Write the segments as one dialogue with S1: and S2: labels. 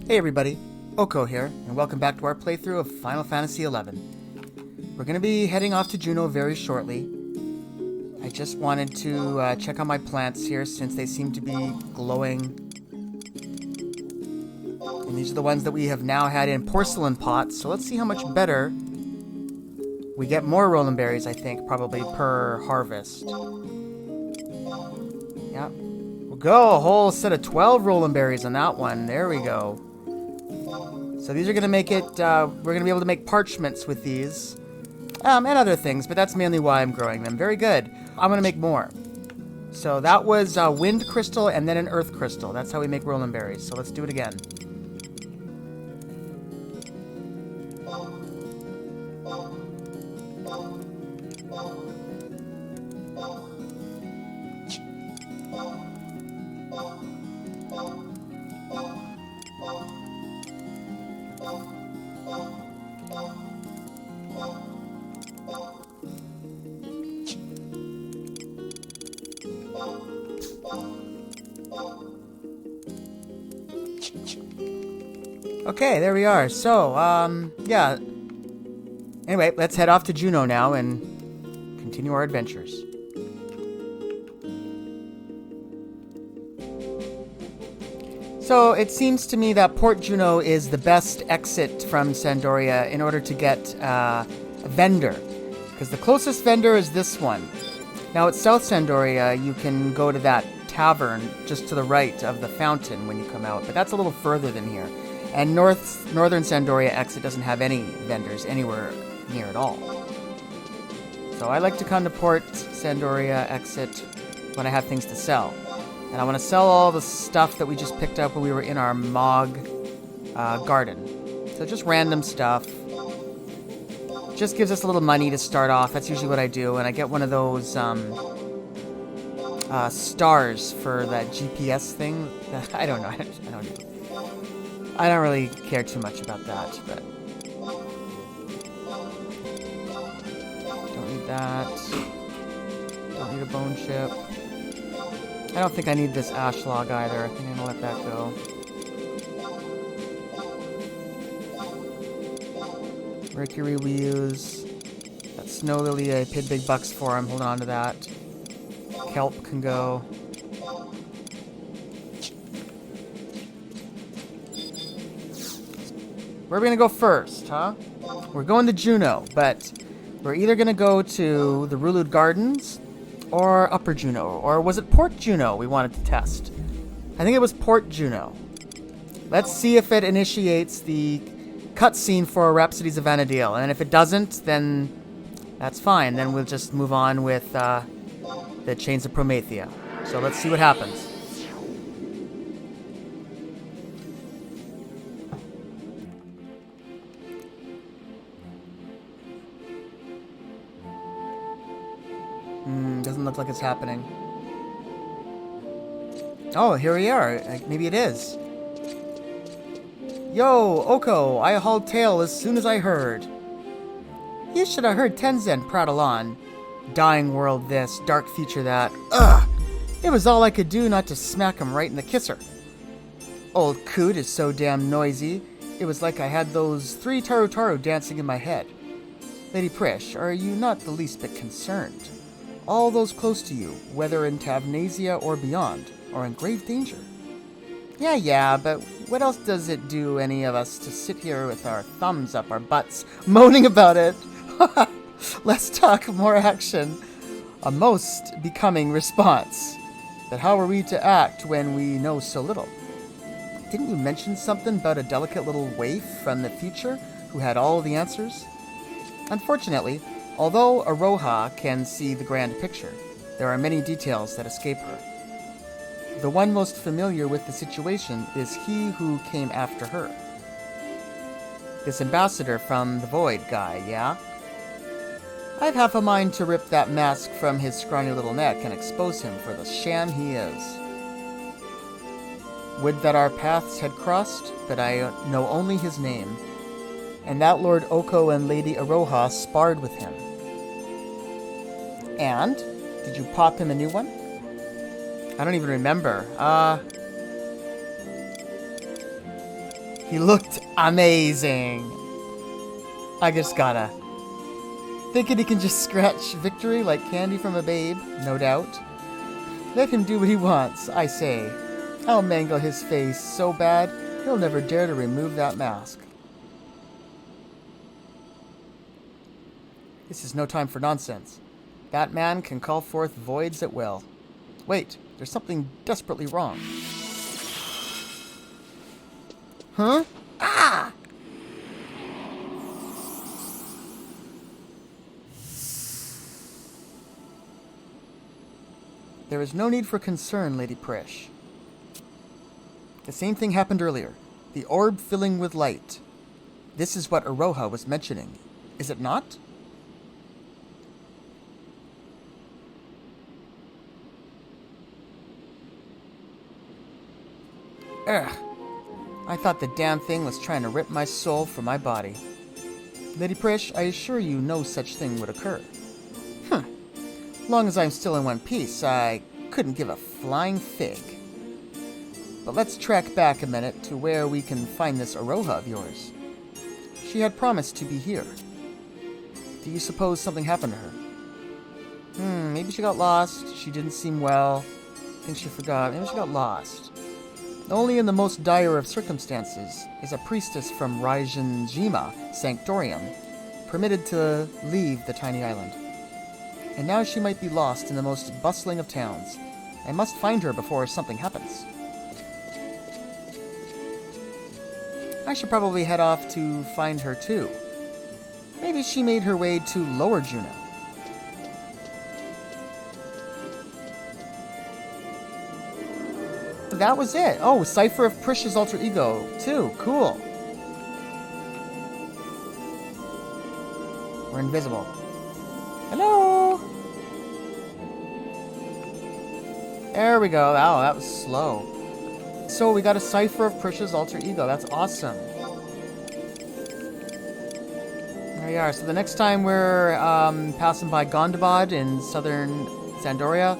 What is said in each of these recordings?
S1: Hey everybody, Oko here, and welcome back to our playthrough of Final Fantasy XI. We're going to be heading off to Juneau very shortly. I just wanted to check on my plants here since they seem to be glowing. And these are the ones that we have now had in porcelain pots, so let's see how much better we get. More Roland berries, I think, probably per harvest. Yeah, we'll go a whole set of 12 Roland berries on that one. There we go. So these are going to make it, we're going to be able to make parchments with these, and other things, but that's mainly why I'm growing them. Very good. I'm going to make more. So that was wind crystal and then an earth crystal. That's how we make Roland berries. So let's do it again. Okay, there we are. So, yeah. Anyway, let's head off to Juneau now and continue our adventures. So, it seems to me that Port Juneau is the best exit from Sandoria in order to get a vendor. Because the closest vendor is this one. Now, at South Sandoria, you can go to that tavern just to the right of the fountain when you come out. But that's a little further than here. And northern Sandoria exit doesn't have any vendors anywhere near at all. So I like to come to Port Sandoria exit when I have things to sell. And I want to sell all the stuff that we just picked up when we were in our Mog garden. So just random stuff. Just gives us a little money to start off. That's usually what I do. And I get one of those stars for that GPS thing. I don't know. I don't really care too much about that, but don't need that. Don't need a bone chip. I don't think I need this ash log either. I think I'm gonna let that go. Mercury we use. That snow lily I paid big bucks for. I'm holding on to that. Kelp can go. Where are we going to go first, huh? We're going to Juneau, but we're either going to go to the Rulud Gardens or Upper Juneau. Or was it Port Juneau we wanted to test? I think it was Port Juneau. Let's see if it initiates the cutscene for Rhapsodies of Vana'diel. And if it doesn't, then that's fine. Then we'll just move on with the Chains of Promethea. So let's see what happens. Doesn't look like it's happening. Oh, here we are. Maybe it is. Yo, Oko, I hauled tail as soon as I heard. You should have heard Tenzin prattle on. Dying world this, dark future that. Ugh! It was all I could do not to smack him right in the kisser. Old coot is so damn noisy. It was like I had those 3 Taru dancing in my head. Lady Prish, are you not the least bit concerned? All those close to you, whether in Tavnasia or beyond, are in grave danger. Yeah, but what else does it do any of us to sit here with our thumbs up our butts, moaning about it? Less talk, more action. A most becoming response. But how are we to act when we know so little? Didn't you mention something about a delicate little waif from the future who had all the answers? Unfortunately, although Aroha can see the grand picture, there are many details that escape her. The one most familiar with the situation is he who came after her. This ambassador from the Void guy, yeah? I've half a mind to rip that mask from his scrawny little neck and expose him for the sham he is. Would that our paths had crossed, but I know only his name. And that Lord Oko and Lady Aroha sparred with him. And? Did you pop him a new one? I don't even remember. He looked amazing. I just gotta. Thinking he can just scratch victory like candy from a babe, no doubt. Let him do what he wants, I say. I'll mangle his face so bad, he'll never dare to remove that mask. This is no time for nonsense. That man can call forth voids at will. Wait, there's something desperately wrong. Huh? Ah! There is no need for concern, Lady Prish. The same thing happened earlier. The orb filling with light. This is what Aroha was mentioning. Is it not? Ugh. I thought the damn thing was trying to rip my soul from my body. Lady Prish, I assure you no such thing would occur. Long as I'm still in one piece, I couldn't give a flying fig. But let's track back a minute to where we can find this Aroha of yours. She had promised to be here. Do you suppose something happened to her? Maybe she got lost. She didn't seem well. I think she forgot. Maybe she got lost. Only in the most dire of circumstances is a priestess from Raijinjima Sanctorium permitted to leave the tiny island. And now she might be lost in the most bustling of towns. I must find her before something happens. I should probably head off to find her too. Maybe she made her way to Lower Juno. That was it. Oh, Cipher of Prish's alter ego too. Cool. We're invisible. Hello? There we go. Oh, that was slow. So we got a Cipher of Prish's alter ego. That's awesome. There we are. So the next time we're passing by Gondabad in southern Zandoria,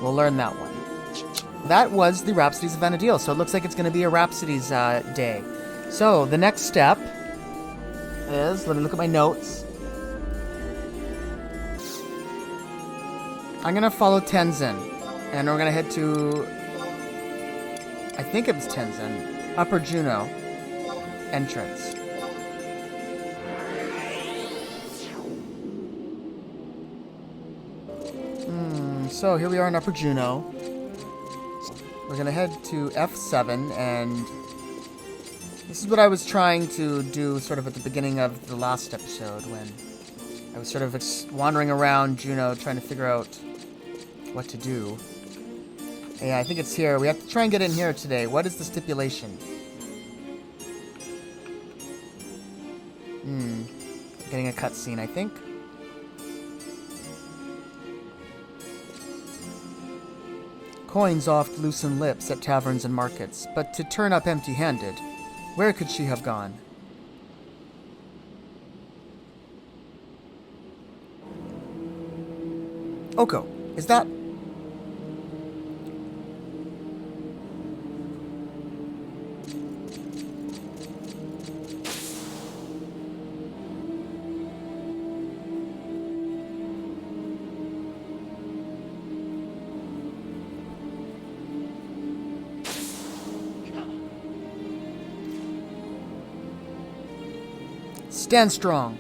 S1: we'll learn that one. That was the Rhapsodies of Vana'diel. So it looks like it's going to be a Rhapsodies day. So the next step is, let me look at my notes. I'm going to follow Tenzin. And we're going to head to, I think it was Tenzin, Upper Juno entrance. So here we are in Upper Juno. We're going to head to F7, and this is what I was trying to do sort of at the beginning of the last episode, when I was sort of wandering around Juno trying to figure out what to do. Yeah, I think it's here. We have to try and get in here today. What is the stipulation? Getting a cutscene, I think. Coins oft loosen lips at taverns and markets, but to turn up empty-handed, where could she have gone? Oko, is that... Stand strong.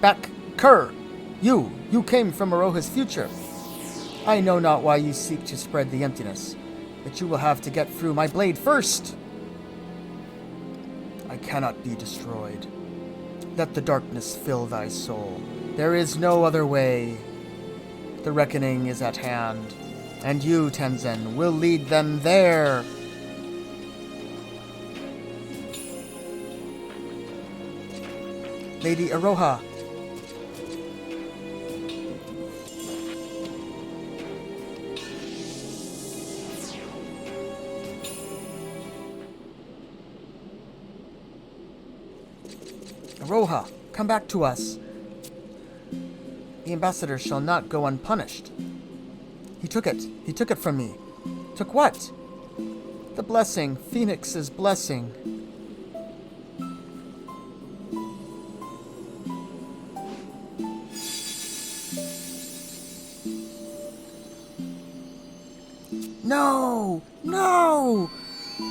S1: Back, Kerr! You came from Aroha's future. I know not why you seek to spread the emptiness, but you will have to get through my blade first. I cannot be destroyed. Let the darkness fill thy soul. There is no other way. The reckoning is at hand, and you, Tenzin, will lead them there. Lady Aroha. Aroha, come back to us. The ambassador shall not go unpunished. He took it. He took it from me. Took what? The blessing. Phoenix's blessing. No! No!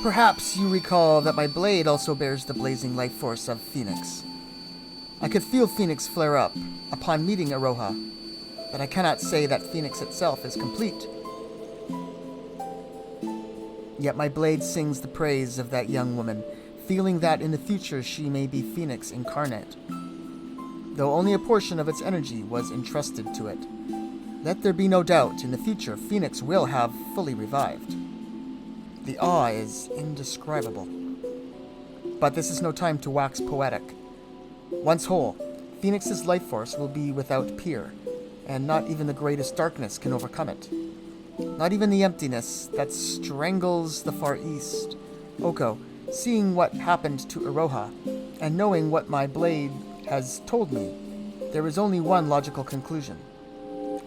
S1: Perhaps you recall that my blade also bears the blazing life force of Phoenix. I could feel Phoenix flare up upon meeting Aroha, but I cannot say that Phoenix itself is complete. Yet my blade sings the praise of that young woman, feeling that in the future she may be Phoenix incarnate, though only a portion of its energy was entrusted to it. Let there be no doubt, in the future Phoenix will have fully revived. The awe is indescribable. But this is no time to wax poetic. Once whole, Phoenix's life force will be without peer, and not even the greatest darkness can overcome it. Not even the emptiness that strangles the Far East. Oko, seeing what happened to Aroha, and knowing what my blade has told me, there is only one logical conclusion.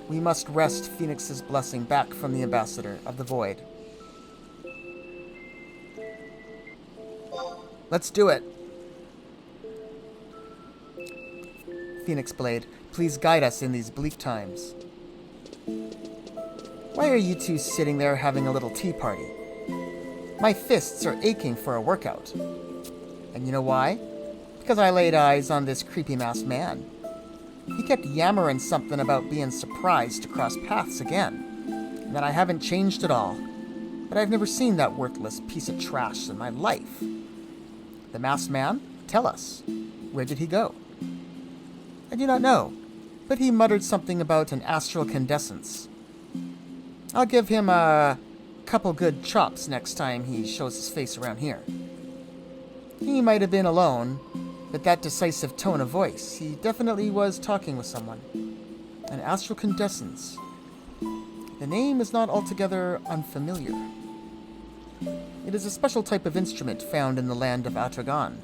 S1: We must wrest Phoenix's blessing back from the ambassador of the void. Let's do it. Phoenix Blade, please guide us in these bleak times. Why are you two sitting there having a little tea party? My fists are aching for a workout. And you know why? Because I laid eyes on this creepy masked man. He kept yammering something about being surprised to cross paths again, and that I haven't changed at all. But I've never seen that worthless piece of trash in my life. The masked man? Tell us. Where did he go? I do not know, but he muttered something about an astral condescence. I'll give him a couple good chops next time he shows his face around here. He might have been alone, but that decisive tone of voice, he definitely was talking with someone. An astral condescence. The name is not altogether unfamiliar. It is a special type of instrument found in the land of Atragon.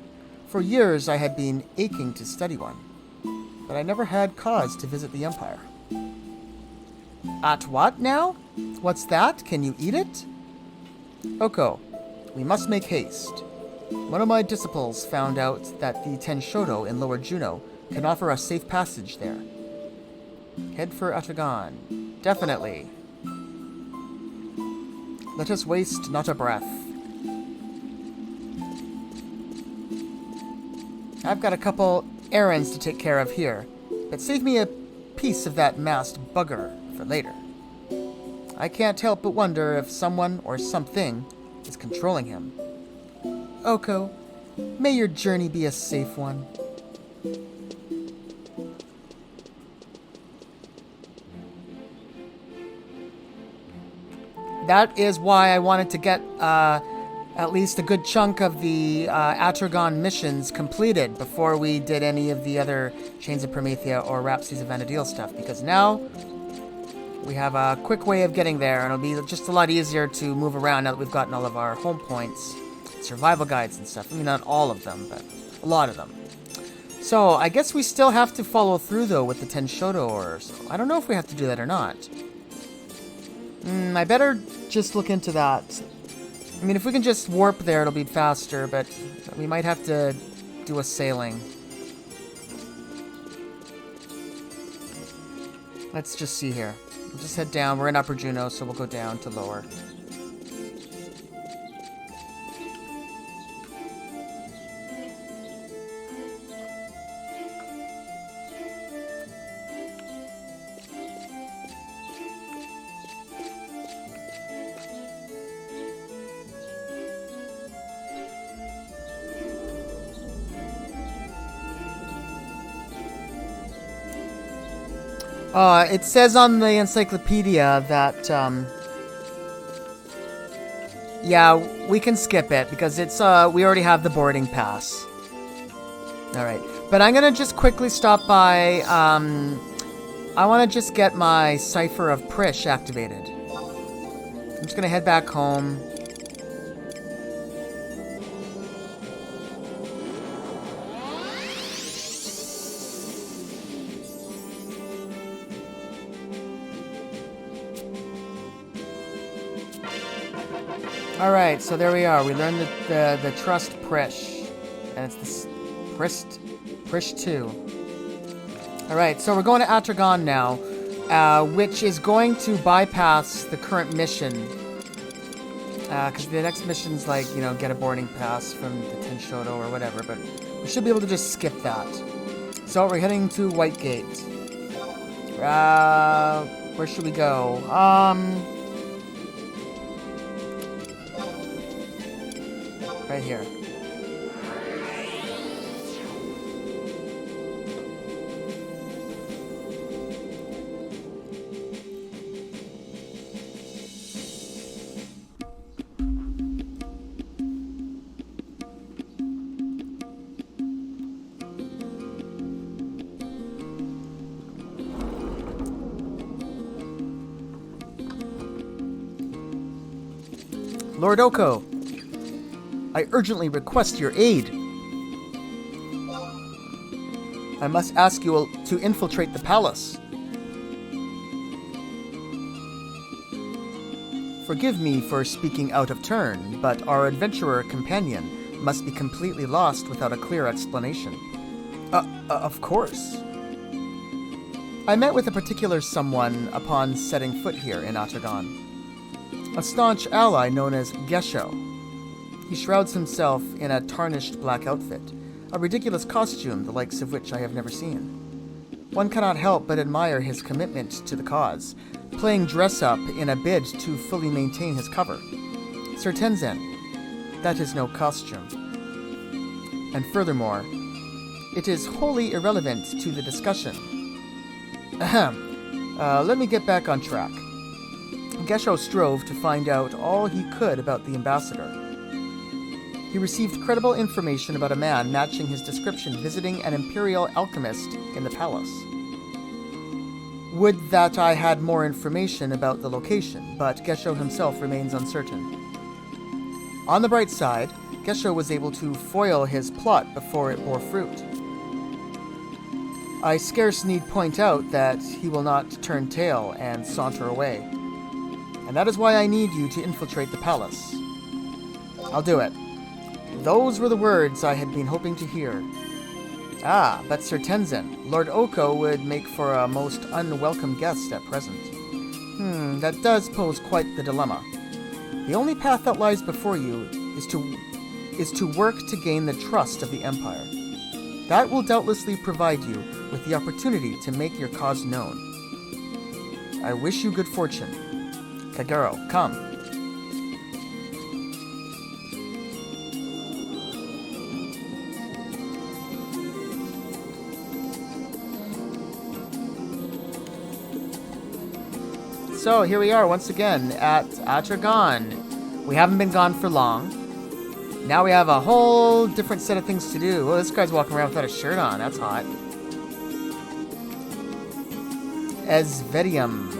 S1: For years I had been aching to study one, but I never had cause to visit the Empire. At what now? What's that? Can you eat it? Oko, we must make haste. One of my disciples found out that the Tenshodo in Lower Juno can offer us safe passage there. Head for Atragon. Definitely. Let us waste not a breath. I've got a couple errands to take care of here, but save me a piece of that masked bugger for later. I can't help but wonder if someone or something is controlling him. Oko, may your journey be a safe one. That is why I wanted to get at least a good chunk of the Atragon missions completed before we did any of the other Chains of Promethea or Rhapsodies of Vana'diel stuff, because now we have a quick way of getting there, and it'll be just a lot easier to move around now that we've gotten all of our home points, survival guides and stuff. I mean, not all of them, but a lot of them. So I guess we still have to follow through, though, with the Tenshodo ores. So I don't know if we have to do that or not. I better just look into that. I mean, if we can just warp there, it'll be faster, but we might have to do a sailing. Let's just see here. We'll just head down. We're in Upper Juno, so we'll go down to Lower. It says on the encyclopedia that, yeah, we can skip it because it's, we already have the boarding pass. Alright, but I'm gonna just quickly stop by, I want to just get my Cipher of Prish activated. I'm just gonna head back home. Alright, so there we are. We learned the Trust Prish. And it's this Prish 2. Alright, so we're going to Atragon now, which is going to bypass the current mission. Because the next mission's like, you know, get a boarding pass from the Tenshodo or whatever, but we should be able to just skip that. So we're heading to Whitegate. Where should we go? Right here. Lord Oko, I urgently request your aid. I must ask you to infiltrate the palace. Forgive me for speaking out of turn, but our adventurer companion must be completely lost without a clear explanation. Of course. I met with a particular someone upon setting foot here in Atragon. A staunch ally known as Gesho. He shrouds himself in a tarnished black outfit, a ridiculous costume the likes of which I have never seen. One cannot help but admire his commitment to the cause, playing dress-up in a bid to fully maintain his cover. Sir Tenzin, that is no costume. And furthermore, it is wholly irrelevant to the discussion. Ahem. Let me get back on track. Gesho strove to find out all he could about the ambassador. He received credible information about a man matching his description visiting an imperial alchemist in the palace. Would that I had more information about the location, but Gesho himself remains uncertain. On the bright side, Gesho was able to foil his plot before it bore fruit. I scarce need point out that he will not turn tail and saunter away. And that is why I need you to infiltrate the palace. I'll do it. Those were the words I had been hoping to hear. Ah, but Sir Tenzin, Lord Oko would make for a most unwelcome guest at present. That does pose quite the dilemma. The only path that lies before you is to work to gain the trust of the Empire. That will doubtlessly provide you with the opportunity to make your cause known. I wish you good fortune. Kagero, come. So here we are once again at Atragon. We haven't been gone for long. Now we have a whole different set of things to do. Oh, this guy's walking around without a shirt on. That's hot. Esvedium.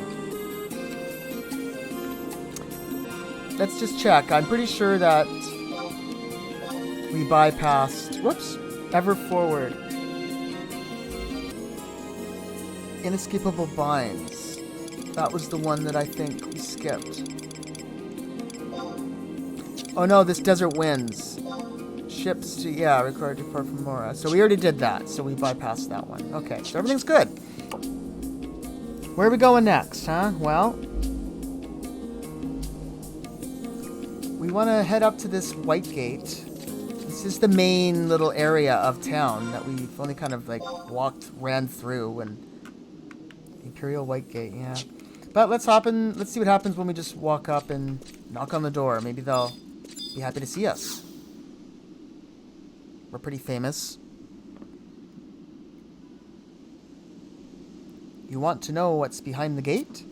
S1: Let's just check. I'm pretty sure that we bypassed... Whoops. Ever Forward. Inescapable Binds. That was the one that I think we skipped. Oh no, this Desert Winds. Ships to... Yeah, required to depart from Mora. So we already did that, so we bypassed that one. Okay, so everything's good. Where are we going next, huh? Well... we want to head up to this Whitegate. This is the main little area of town that we've only kind of like ran through, and Imperial Whitegate, yeah. But let's hop in, let's see what happens when we just walk up and knock on the door. Maybe they'll be happy to see us. We're pretty famous. You want to know what's behind the gate?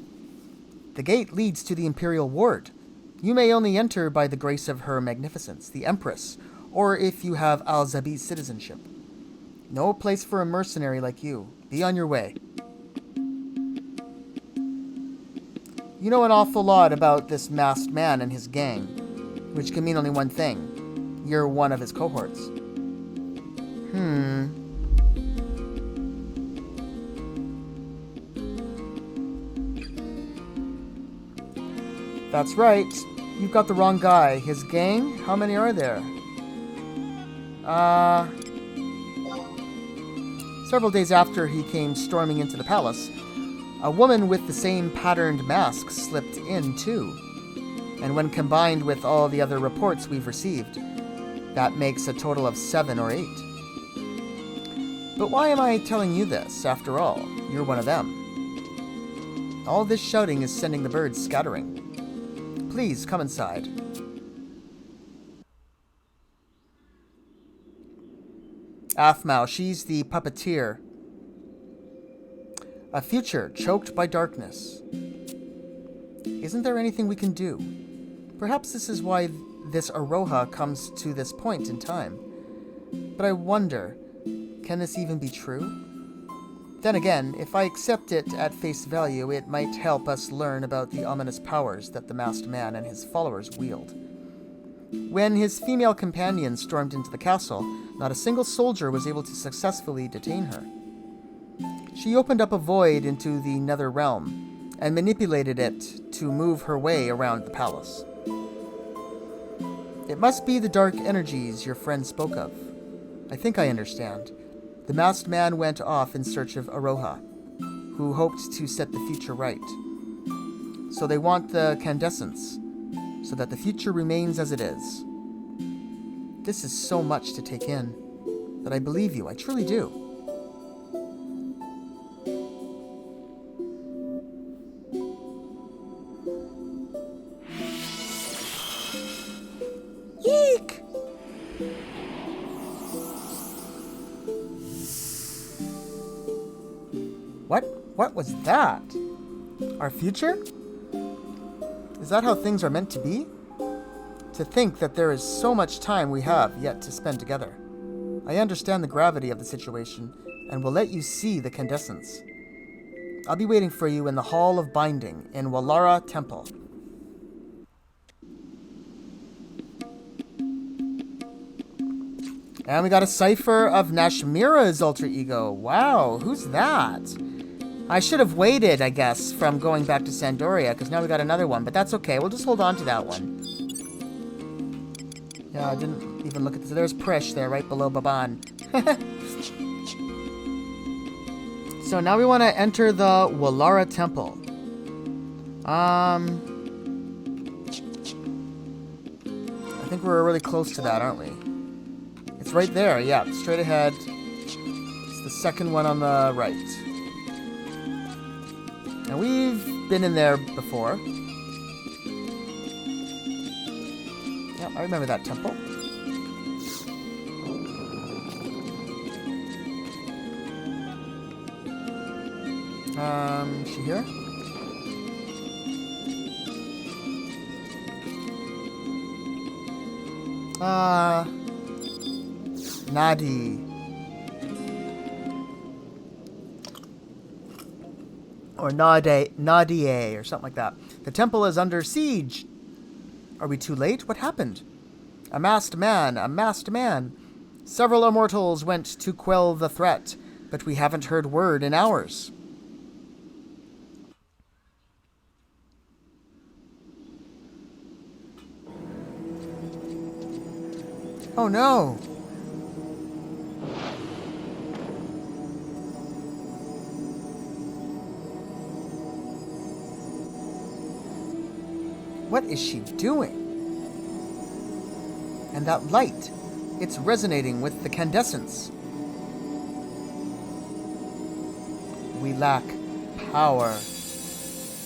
S1: The gate leads to the Imperial Ward. You may only enter by the grace of Her Magnificence, the Empress, or if you have Al-Zabi's citizenship. No place for a mercenary like you. Be on your way. You know an awful lot about this masked man and his gang, which can mean only one thing. You're one of his cohorts. That's right. You've got the wrong guy. His gang? How many are there? Several days after he came storming into the palace, a woman with the same patterned mask slipped in too. And when combined with all the other reports we've received, that makes a total of 7 or 8. But why am I telling you this? After all, you're one of them. All this shouting is sending the birds scattering. Please, come inside. Aphmau, she's the puppeteer. A future choked by darkness. Isn't there anything we can do? Perhaps this is why this Aroha comes to this point in time. But I wonder, can this even be true? Then again, if I accept it at face value, it might help us learn about the ominous powers that the masked man and his followers wield. When his female companion stormed into the castle, not a single soldier was able to successfully detain her. She opened up a void into the nether realm and manipulated it to move her way around the palace. It must be the dark energies your friend spoke of. I think I understand. The masked man went off in search of Aroha, who hoped to set the future right. So they want the candescence, so that the future remains as it is. This is so much to take in, but I believe you, I truly do. Yeek! What was that? Our future? Is that how things are meant to be? To think that there is so much time we have yet to spend together. I understand the gravity of the situation, and will let you see the candescence. I'll be waiting for you in the Hall of Binding in Wallara Temple. And we got a cipher of Nashmira's alter ego. Wow, who's that? I should have waited, I guess, from going back to Sandoria, because now we got another one, but that's okay. We'll just hold on to that one. Yeah, I didn't even look at this. There's Prish there, right below Baban. So now we want to enter the Wallara Temple. I think we're really close to that, aren't we? It's right there, yeah, straight ahead. It's the second one on the right. Now we've been in there before. Yep, I remember that temple. Is she here? Nadi. Or Nadie, or something like that. The temple is under siege. Are we too late? What happened? A masked man, a masked man. Several immortals went to quell the threat, but we haven't heard word in hours. Oh no! What is she doing? And that light, it's resonating with the candescence. We lack power.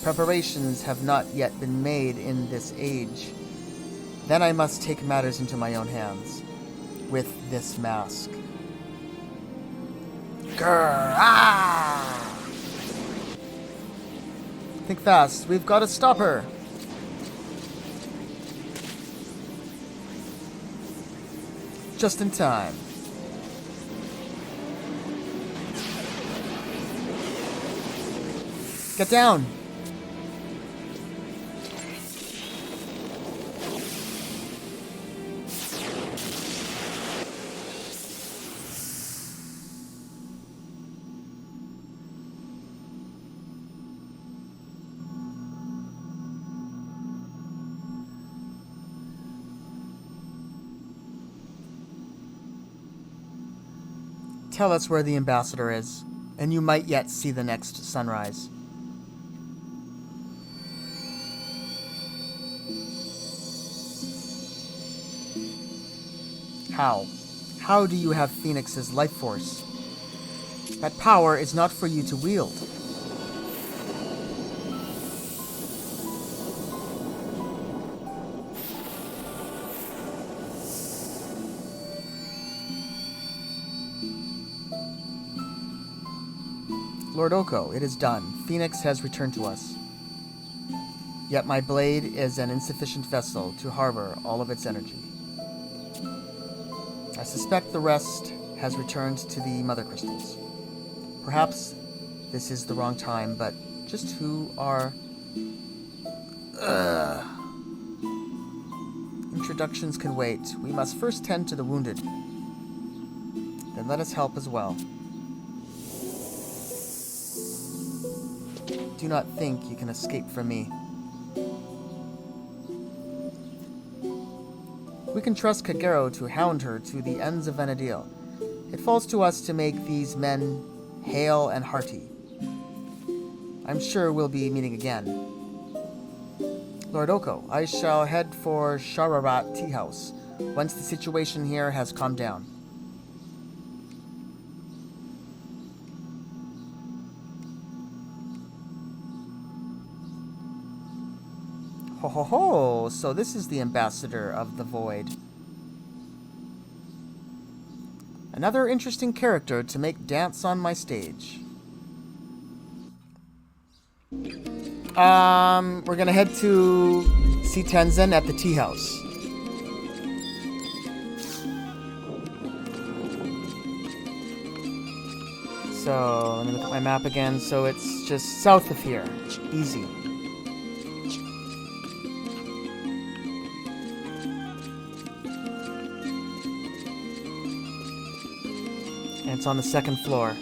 S1: Preparations have not yet been made in this age. Then I must take matters into my own hands with this mask. Grr! Ah! Think fast. We've got to stop her. Just in time. Get down. Tell us where the ambassador is, and you might yet see the next sunrise. How? How do you have Phoenix's life force? That power is not for you to wield. Lord Oko, it is done. Phoenix has returned to us. Yet my blade is an insufficient vessel to harbor all of its energy. I suspect the rest has returned to the mother crystals. Perhaps this is the wrong time, but just who are... Introductions can wait. We must first tend to the wounded. Then let us help as well. Do not think you can escape from me. We can trust Kagero to hound her to the ends of Vana'diel. It falls to us to make these men hale and hearty. I'm sure we'll be meeting again. Lord Oko, I shall head for Shararat Tea House once the situation here has calmed down. Ho ho ho, so this is the ambassador of the Void. Another interesting character to make dance on my stage. We're gonna head to see Tenzin at the tea house. So, let me look at my map again. So it's just south of here. Easy. And it's on the second floor.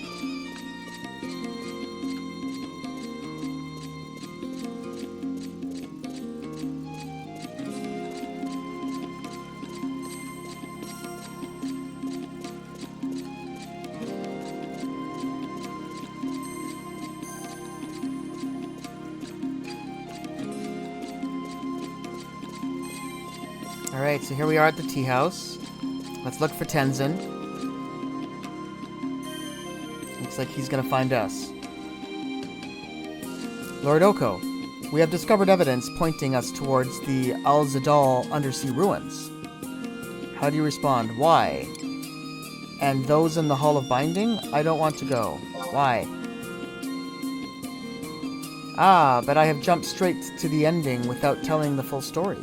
S1: Alright, so here we are at the tea house. Let's look for Tenzin. Looks like he's gonna find us. Lord Oko, we have discovered evidence pointing us towards the Al-Zadal undersea ruins. How do you respond? Why? And those in the Hall of Binding? I don't want to go. Why? Ah, but I have jumped straight to the ending without telling the full story.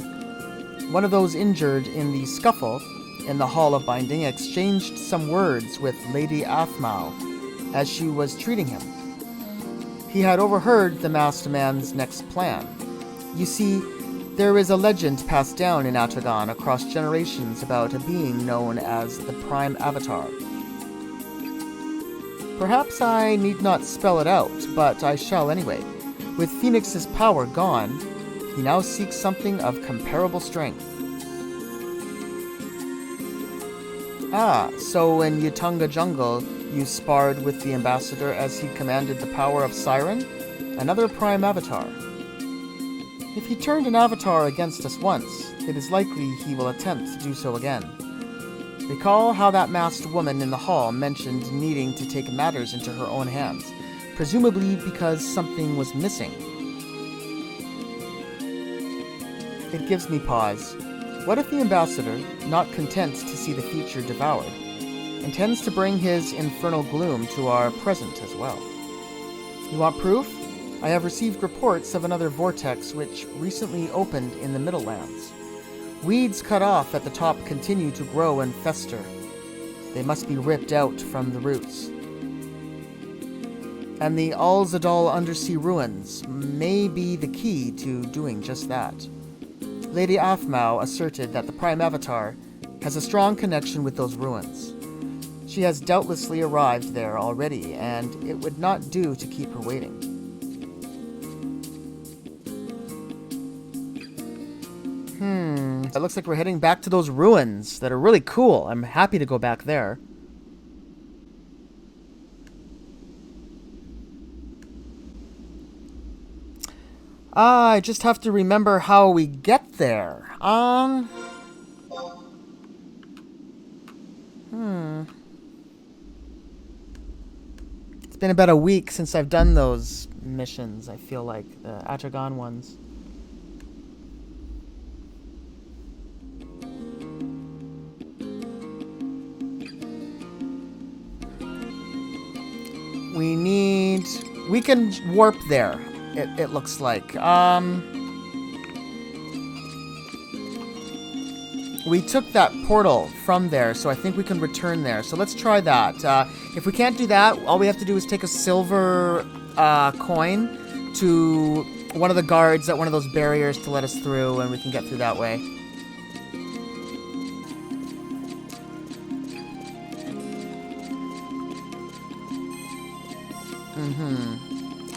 S1: One of those injured in the scuffle in the Hall of Binding exchanged some words with Lady Athmal as she was treating him. He had overheard the masked man's next plan. You see, there is a legend passed down in Atragon across generations about a being known as the Prime Avatar. Perhaps I need not spell it out, but I shall anyway. With Phoenix's power gone, he now seeks something of comparable strength. Ah, so in Yatunga Jungle, you sparred with the ambassador as he commanded the power of Siren? Another Prime Avatar. If he turned an avatar against us once, it is likely he will attempt to do so again. Recall how that masked woman in the hall mentioned needing to take matters into her own hands, presumably because something was missing. It gives me pause. What if the ambassador, not content to see the future devoured, intends to bring his infernal gloom to our present as well? You want proof? I have received reports of another vortex which recently opened in the Middle Lands. Weeds cut off at the top continue to grow and fester. They must be ripped out from the roots. And the Al-Zadal undersea ruins may be the key to doing just that. Lady Athmal asserted that the Prime Avatar has a strong connection with those ruins. She has doubtlessly arrived there already, and it would not do to keep her waiting. It looks like we're heading back to those ruins that are really cool. I'm happy to go back there. I just have to remember how we get there. It's been about a week since I've done those missions, I feel like. The Atragon ones. We can warp there, it looks like. We took that portal from there, so I think we can return there. So let's try that. If we can't do that, all we have to do is take a silver coin to one of the guards at one of those barriers to let us through, and we can get through that way.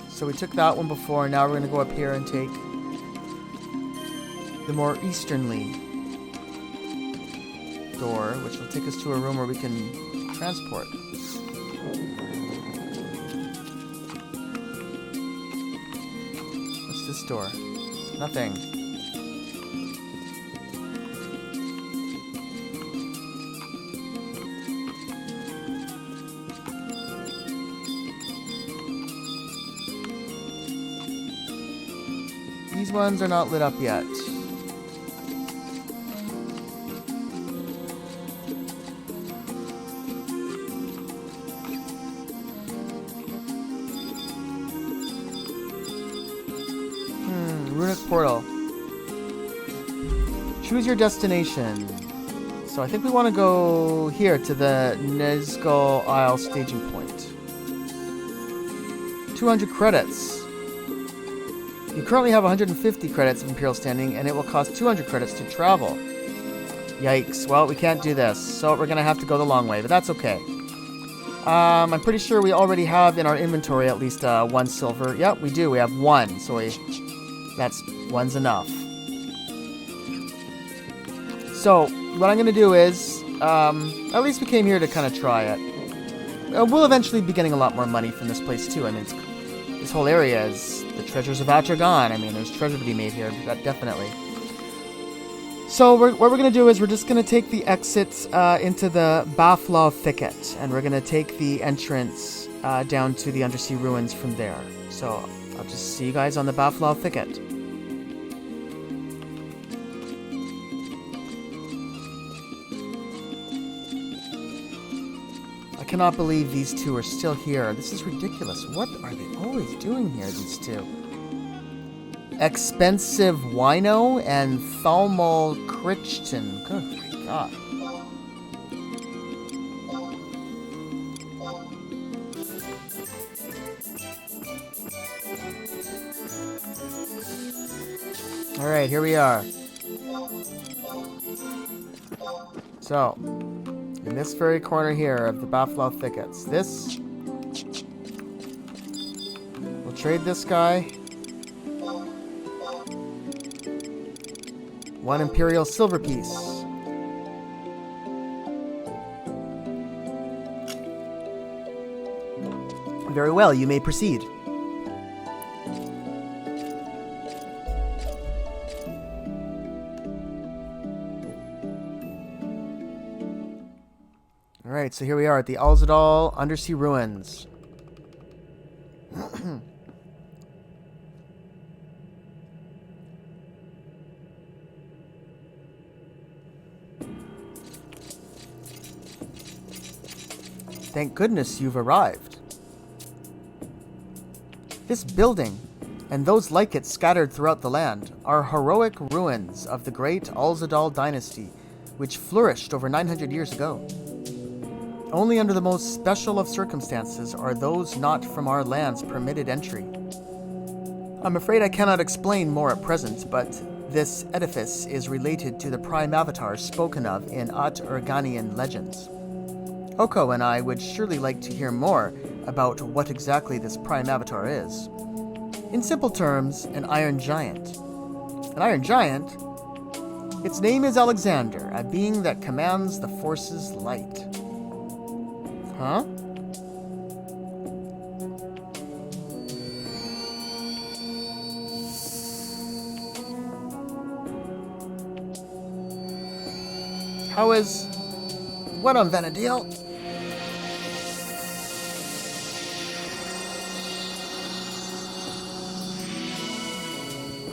S1: So we took that one before, and now we're going to go up here and take the more easternly door, which will take us to a room where we can transport. What's this door? Nothing. These ones are not lit up yet. Runic portal. Choose your destination. So I think we want to go here to the Nezgul Isle staging point. 200 credits. You currently have 150 credits of Imperial standing, and it will cost 200 credits to travel. Yikes. Well, we can't do this, so we're going to have to go the long way, but that's okay. I'm pretty sure we already have in our inventory at least 1 silver. Yep, we do. We have 1, so that's 1's enough. So, what I'm going to do is, at least we came here to kind of try it. We'll eventually be getting a lot more money from this place, too. I mean, this whole area is the treasures of Atragon. I mean, there's treasure to be made here, that definitely. So what we're going to do is we're just going to take the exits into the Baflaw Thicket, and we're going to take the entrance down to the undersea ruins from there. So I'll just see you guys on the Baflaw Thicket. I cannot believe these two are still here. This is ridiculous. What are they always doing here, these two? Expensive Wino and Thalmal Crichton. Good my God. Alright, here we are. So, in this very corner here of the Baflaw Thickets, we'll trade this guy 1 Imperial silver piece. Very well, you may proceed. Alright, so here we are at the Alzadal Undersea Ruins. Thank goodness you've arrived. This building, and those like it scattered throughout the land, are heroic ruins of the great Alzadal dynasty, which flourished over 900 years ago. Only under the most special of circumstances are those not from our lands permitted entry. I'm afraid I cannot explain more at present, but this edifice is related to the prime avatar spoken of in At-Urganian legends. Oko and I would surely like to hear more about what exactly this prime avatar is. In simple terms, an iron giant. An iron giant? Its name is Alexander, a being that commands the force's light. Huh? How is... What on Vana'diel?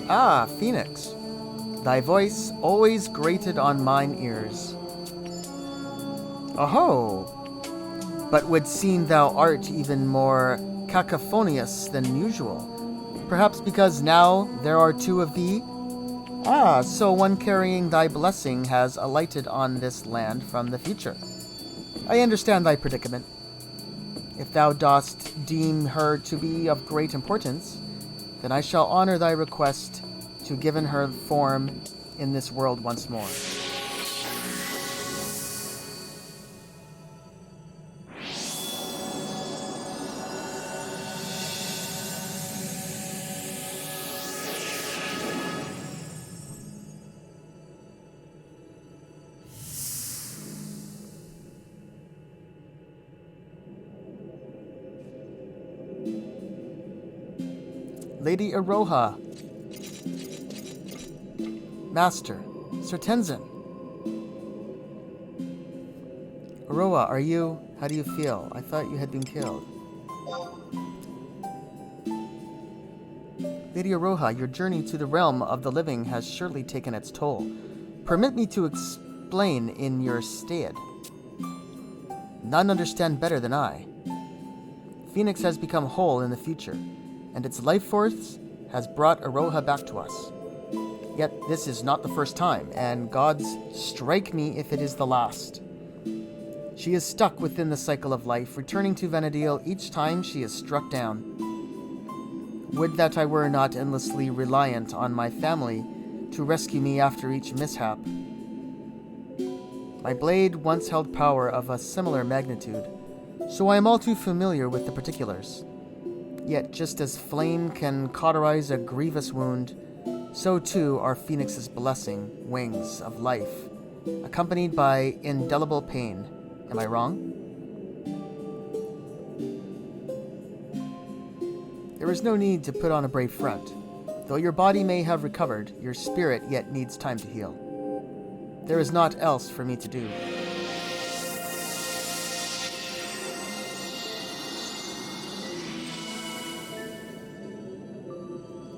S1: Ah, Phoenix. Thy voice always grated on mine ears. Aho! But would seem thou art even more cacophonious than usual. Perhaps because now there are two of thee? Ah, so one carrying thy blessing has alighted on this land from the future. I understand thy predicament. If thou dost deem her to be of great importance, then I shall honor thy request to given her form in this world once more. Lady Iroha. Master, Sir Tenzin. Iroha, are you... How do you feel? I thought you had been killed. Lady Iroha, your journey to the realm of the living has surely taken its toll. Permit me to explain in your stead. None understand better than I. Phoenix has become whole in the future, and its life force has brought Iroha back to us. Yet this is not the first time, and gods strike me if it is the last. She is stuck within the cycle of life, returning to Vana'diel each time she is struck down. Would that I were not endlessly reliant on my family to rescue me after each mishap. My blade once held power of a similar magnitude, so I am all too familiar with the particulars. Yet just as flame can cauterize a grievous wound, so too are Phoenix's blessing, wings of life, accompanied by indelible pain. Am I wrong? There is no need to put on a brave front. Though your body may have recovered, your spirit yet needs time to heal. There is naught else for me to do.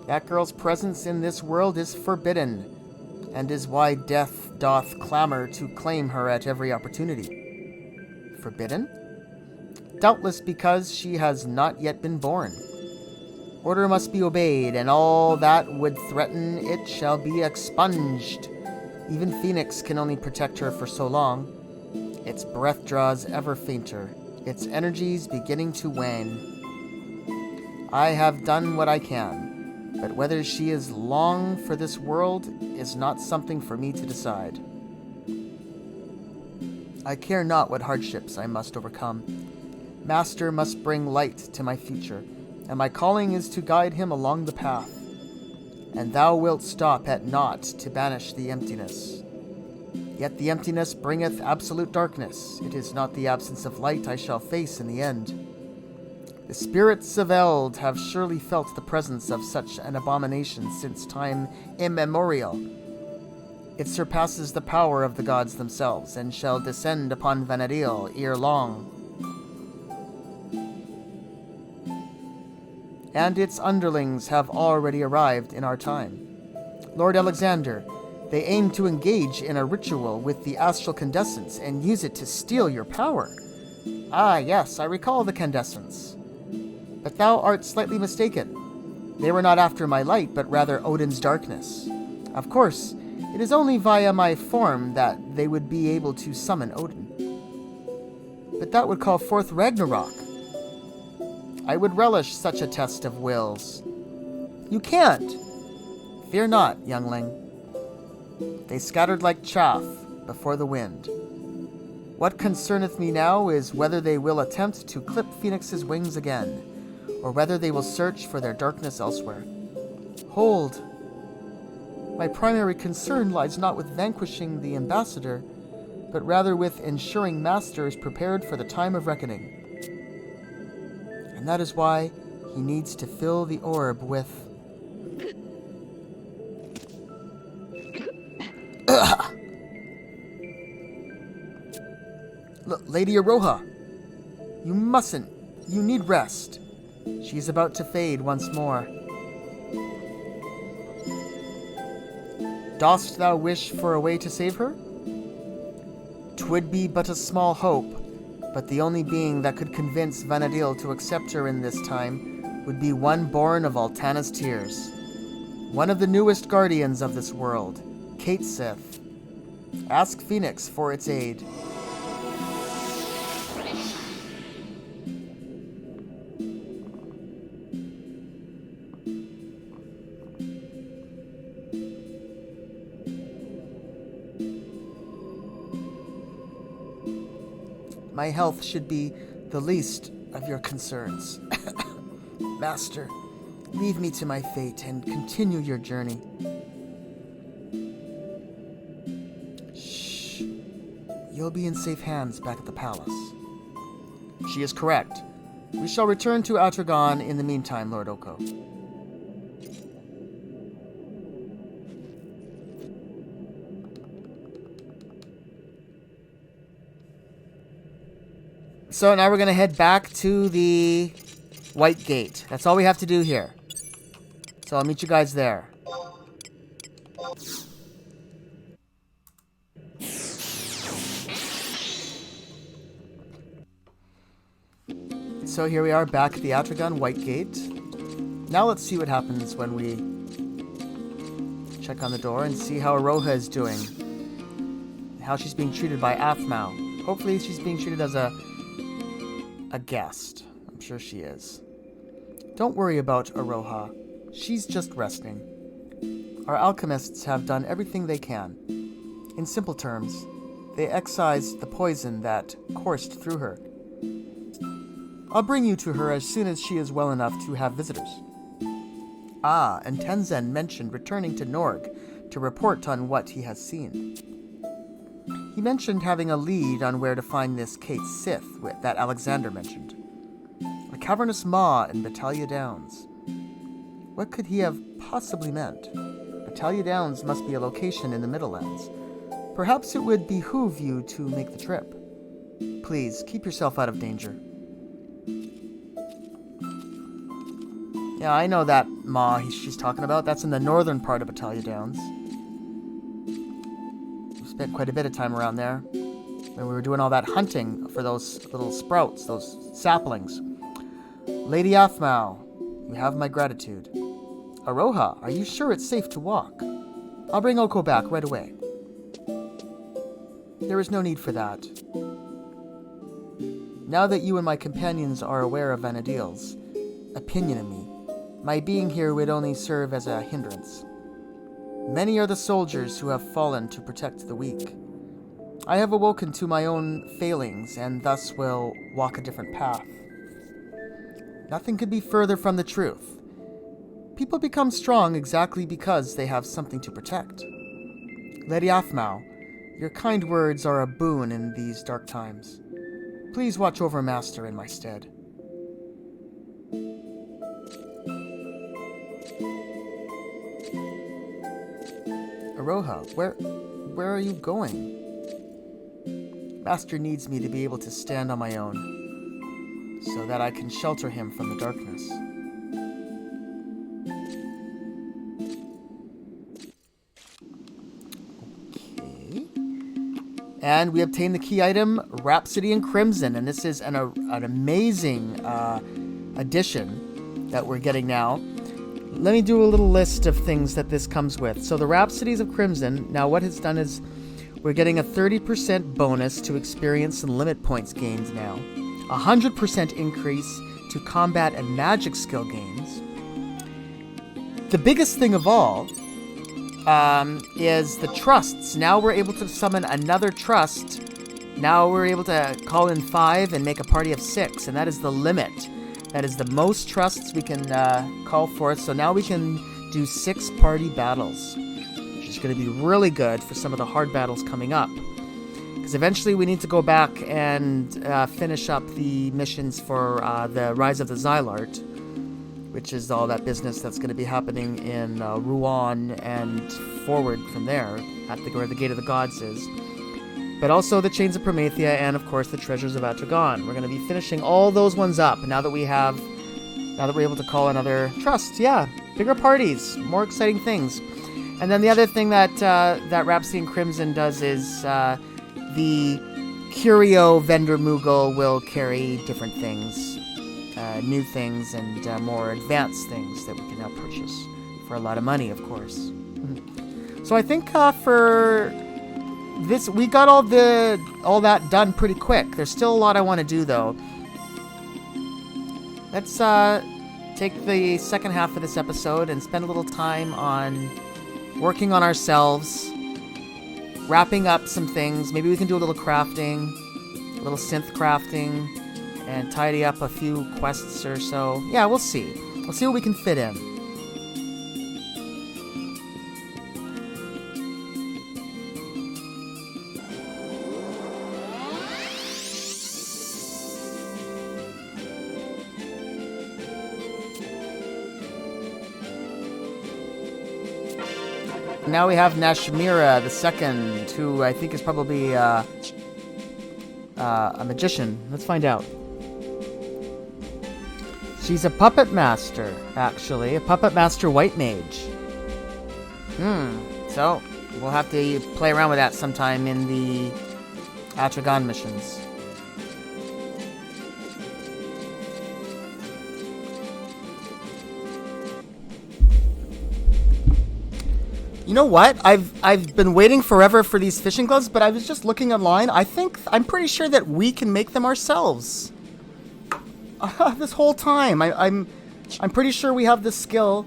S1: That girl's presence in this world is forbidden, and is why death doth clamor to claim her at every opportunity. Forbidden? Doubtless because she has not yet been born. Order must be obeyed, and all that would threaten it shall be expunged. Even Phoenix can only protect her for so long. Its breath draws ever fainter, its energies beginning to wane. I have done what I can. But whether she is long for this world is not something for me to decide. I care not what hardships I must overcome. Master must bring light to my future, and my calling is to guide him along the path. And thou wilt stop at naught to banish the emptiness. Yet the emptiness bringeth absolute darkness. It is not the absence of light I shall face in the end. The spirits of Eld have surely felt the presence of such an abomination since time immemorial. It surpasses the power of the gods themselves, and shall descend upon Vana'diel ere long. And its underlings have already arrived in our time. Lord Alexander, they aim to engage in a ritual with the astral candescents and use it to steal your power. Ah, yes, I recall the candescents. But thou art slightly mistaken. They were not after my light, but rather Odin's darkness. Of course, it is only via my form that they would be able to summon Odin. But that would call forth Ragnarok. I would relish such a test of wills. You can't. Fear not, youngling. They scattered like chaff before the wind. What concerneth me now is whether they will attempt to clip Phoenix's wings again, or whether they will search for their darkness elsewhere. Hold. My primary concern lies not with vanquishing the ambassador, but rather with ensuring Master is prepared for the time of reckoning. And that is why he needs to fill the orb with... Lady Aroha! You mustn't. You need rest. She is about to fade once more. Dost thou wish for a way to save her? 'Twould be but a small hope, but the only being that could convince Vana'diel to accept her in this time would be one born of Altana's tears. One of the newest guardians of this world, Kate Sith. Ask Phoenix for its aid. My health should be the least of your concerns. Master, leave me to my fate and continue your journey. Shh. You'll be in safe hands back at the palace. She is correct. We shall return to Atragon in the meantime, Lord Oko. So now we're going to head back to the White Gate. That's all we have to do here. So I'll meet you guys there. So here we are back at the Atragon White Gate. Now let's see what happens when we check on the door and see how Aroha is doing. How she's being treated by Aphmau. Hopefully she's being treated as a guest. I'm sure she is. Don't worry about Aroha. She's just resting. Our alchemists have done everything they can. In simple terms, they excised the poison that coursed through her. I'll bring you to her as soon as she is well enough to have visitors. Ah, and Tenzin mentioned returning to Norg to report on what he has seen. He mentioned having a lead on where to find this Kate Sith that Alexander mentioned. A cavernous maw in Battaglia Downs. What could he have possibly meant? Battaglia Downs must be a location in the Middlelands. Perhaps it would behoove you to make the trip. Please, keep yourself out of danger. Yeah, I know that maw she's talking about. That's in the northern part of Battaglia Downs. Spent quite a bit of time around there when we were doing all that hunting for those little sprouts, those saplings. Lady Aphmau, you have my gratitude. Aroha, are you sure it's safe to walk? I'll bring Oko back right away. There is no need for that. Now that you and my companions are aware of Vana'diel's opinion of me, my being here would only serve as a hindrance. Many are the soldiers who have fallen to protect the weak. I have awoken to my own failings and thus will walk a different path. Nothing could be further from the truth. People become strong exactly because they have something to protect. Lady Aphmau, your kind words are a boon in these dark times. Please watch over Master in my stead. Aroha, where are you going? Master needs me to be able to stand on my own, so that I can shelter him from the darkness. Okay. And we obtain the key item, Rhapsody in Crimson, and this is an amazing addition that we're getting now. Let me do a little list of things that this comes with. So the Rhapsodies of Crimson, now what it's done is we're getting a 30% bonus to experience and limit points gains now. 100% increase to combat and magic skill gains. The biggest thing of all is the trusts. Now we're able to summon another trust. Now we're able to call in 5 and make a party of 6, and that is the limit. That is the most trusts we can call forth. So now we can do 6 party battles, which is going to be really good for some of the hard battles coming up. Because eventually we need to go back and finish up the missions for the Rise of the Xylart, which is all that business that's going to be happening in Rouen and forward from there, at where the Gate of the Gods is. but also the Chains of Promethea and, of course, the Treasures of Atragon. We're going to be finishing all those ones up now that we're able to call another trust. Yeah, bigger parties, more exciting things. And then the other thing that Rhapsody and Crimson does is the Curio Vendor Moogle will carry different things, new things, and more advanced things that we can now purchase for a lot of money, of course. So I think for this, we got all that done pretty quick. There's still a lot I want to do, though. Let's take the second half of this episode and spend a little time on working on ourselves, wrapping up some things. Maybe we can do a little crafting, a little synth crafting, and tidy up a few quests or so. Yeah, we'll see. We'll see what we can fit in. Now we have Nashmira the second, who I think is probably a magician. Let's find out. She's a puppet master, actually. A puppet master white mage. So, we'll have to play around with that sometime in the Atragon missions. You know what? I've been waiting forever for these fishing gloves, but I was just looking online. I'm pretty sure that we can make them ourselves. This whole time, I'm pretty sure we have the skill,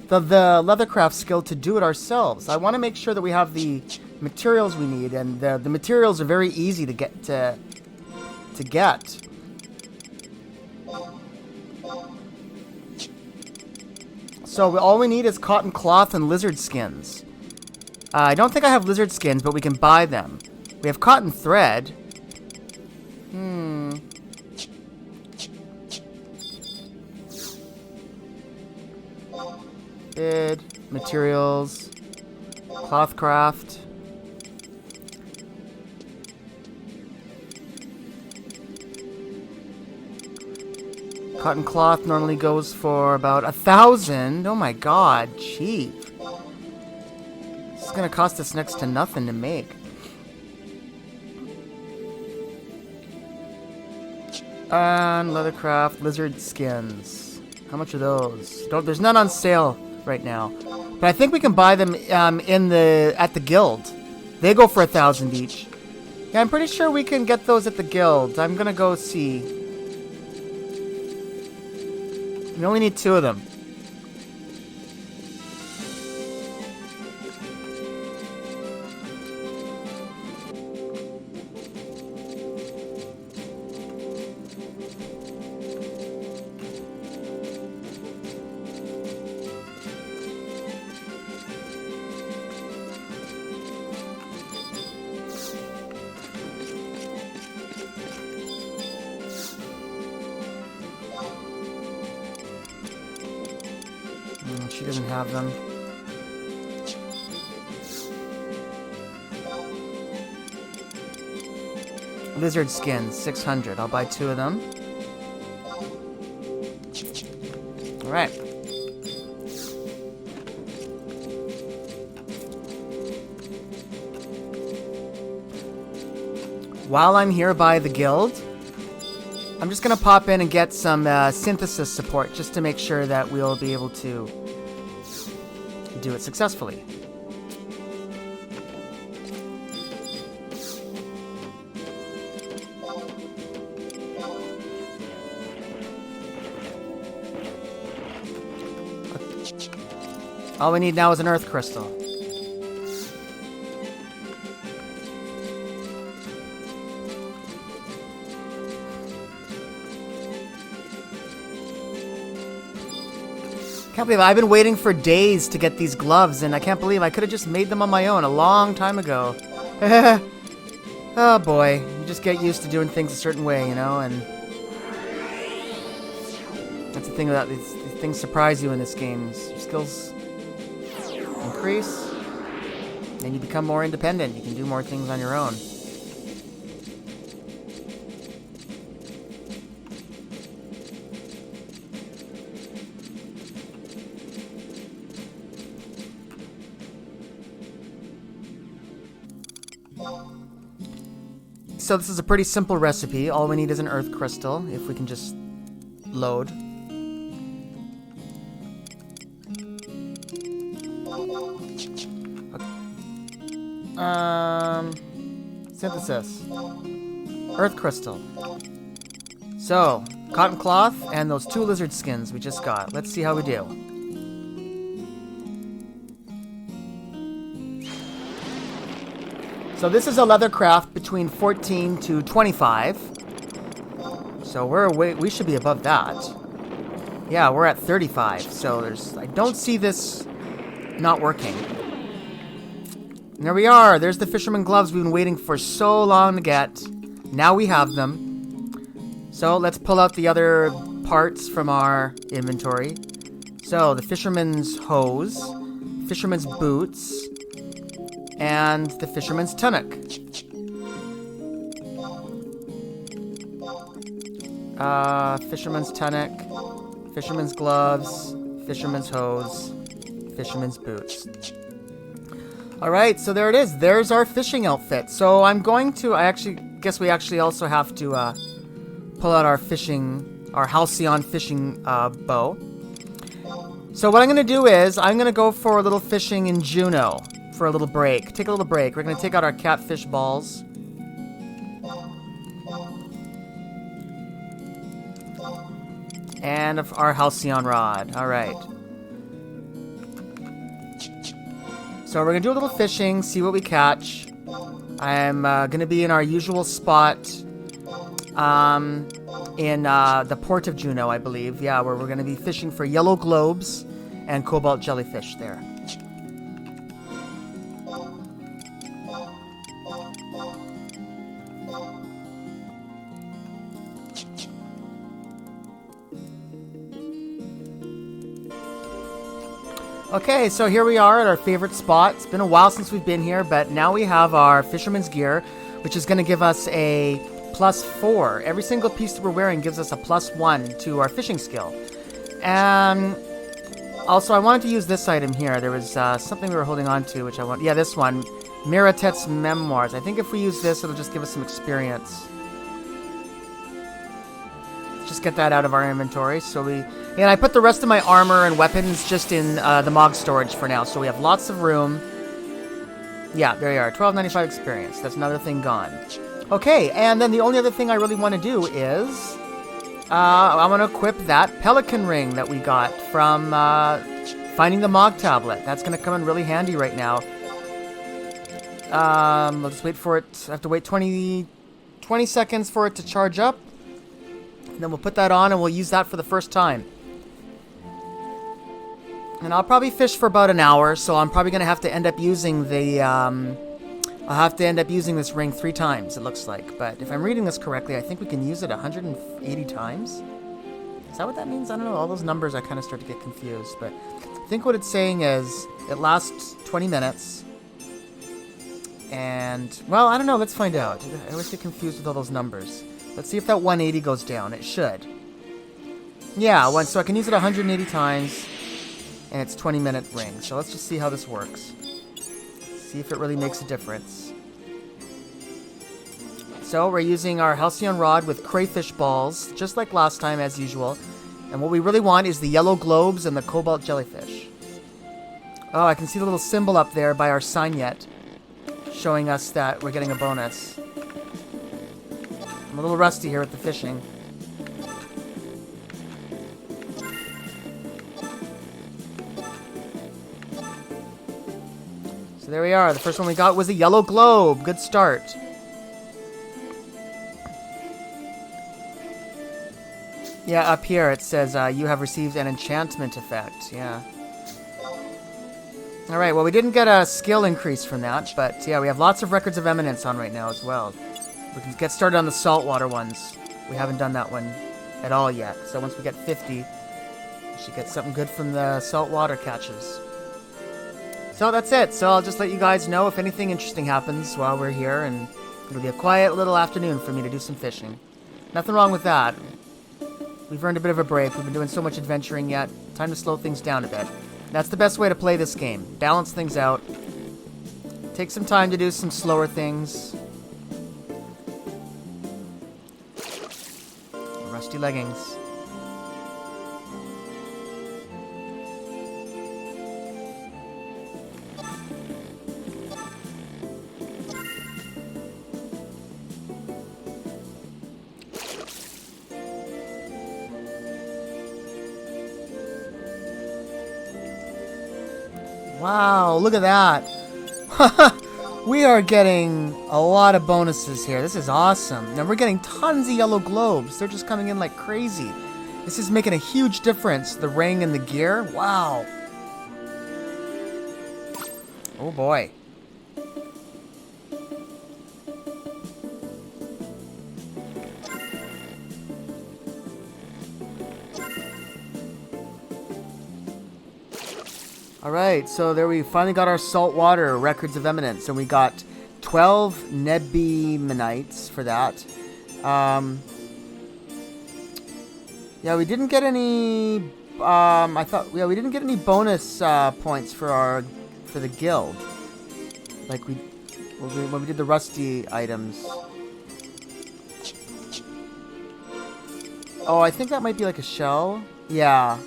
S1: the leathercraft skill to do it ourselves. I want to make sure that we have the materials we need, and the materials are very easy to get to get. So all we need is cotton cloth and lizard skins. I don't think I have lizard skins, but we can buy them. We have cotton thread. Bid, materials, cloth craft. Cotton cloth normally goes for about 1,000. Oh my god, cheap. This is gonna cost us next to nothing to make. And leathercraft, lizard skins. How much are those? There's none on sale right now, but I think we can buy them at the guild. They go for 1,000 each. Yeah, I'm pretty sure we can get those at the guild. I'm gonna go see. We only need 2 of them. She doesn't have them. Lizard skins, 600. I'll buy 2 of them. Alright. While I'm here by the guild, I'm just going to pop in and get some synthesis support just to make sure that we'll be able to do it successfully. All we need now is an earth crystal. Can't believe I've been waiting for days to get these gloves, and I can't believe I could have just made them on my own a long time ago. Oh boy, you just get used to doing things a certain way, you know, and that's the thing about these things surprise you in this game. Your skills increase, and you become more independent. You can do more things on your own. So this is a pretty simple recipe. All we need is an earth crystal, if we can just load. Synthesis. Earth crystal. So, cotton cloth and those 2 lizard skins we just got. Let's see how we do. So this is a leather craft between 14 to 25. So we should be above that. Yeah, we're at 35. So I don't see this not working. And there we are. There's the fisherman gloves we've been waiting for so long to get. Now we have them. So let's pull out the other parts from our inventory. So the fisherman's hose, fisherman's boots, and the fisherman's tunic. Fisherman's tunic, fisherman's gloves, fisherman's hose, fisherman's boots. Alright, so there it is. There's our fishing outfit. So I'm going to, I guess we actually also have to pull out our Halcyon fishing bow. So what I'm going to do is, I'm going to go for a little fishing in Juneau. For a little break. Take a little break. We're going to take out our catfish balls. And our Halcyon rod. Alright. So we're going to do a little fishing, see what we catch. I'm going to be in our usual spot in the port of Juneau, I believe. Yeah, where we're going to be fishing for yellow globes and cobalt jellyfish there. Okay, so here we are at our favorite spot. It's been a while since we've been here, but now we have our fisherman's gear, which is going to give us a +4. Every single piece that we're wearing gives us a +1 to our fishing skill. And also, I wanted to use this item here. There was something we were holding on to, which I want... Yeah, this one. Miratet's Memoirs. I think if we use this, it'll just give us some experience. Let's just get that out of our inventory. And I put the rest of my armor and weapons just in the Mog storage for now, so we have lots of room. Yeah, there you are. 1295 experience. That's another thing gone. Okay, and then the only other thing I really want to do is... I'm going to equip that pelican ring that we got from finding the Mog tablet. That's going to come in really handy right now. I'll just wait for it. I have to wait 20 seconds for it to charge up. And then we'll put that on and we'll use that for the first time. And I'll probably fish for about an hour, so I'm probably going to have to end up using the, I'll have to end up using this ring 3 times, it looks like. But if I'm reading this correctly, I think we can use it 180 times? Is that what that means? I don't know. All those numbers, I kind of start to get confused. But I think what it's saying is it lasts 20 minutes. And, well, I don't know. Let's find out. I always get confused with all those numbers. Let's see if that 180 goes down. It should. Yeah, so I can use it 180 times. And it's 20-minute ring. So let's just see how this works. See if it really makes a difference. So we're using our Halcyon rod with crayfish balls, just like last time as usual. And what we really want is the yellow globes and the cobalt jellyfish. Oh, I can see the little symbol up there by our sign yet, showing us that we're getting a bonus. I'm a little rusty here with the fishing. So there we are. The first one we got was a yellow globe. Good start. Yeah, up here it says you have received an enchantment effect. Yeah. Alright, well we didn't get a skill increase from that, but yeah, we have lots of records of eminence on right now as well. We can get started on the saltwater ones. We haven't done that one at all yet. So once we get 50, we should get something good from the saltwater catches. So that's it. So I'll just let you guys know if anything interesting happens while we're here, and it'll be a quiet little afternoon for me to do some fishing. Nothing wrong with that. We've earned a bit of a break. We've been doing so much adventuring yet. Time to slow things down a bit. That's the best way to play this game. Balance things out. Take some time to do some slower things. Rusty leggings. Wow, look at that. We are getting a lot of bonuses here. This is awesome. Now we're getting tons of yellow globes. They're just coming in like crazy. This is making a huge difference. The ring and the gear. Wow. Oh boy. Alright, so there we finally got our saltwater records of eminence, and we got 12 Nebimonites for that. Yeah, we didn't get any. We didn't get any bonus points for the guild, like when we did the rusty items. Oh, I think that might be like a shell. Yeah.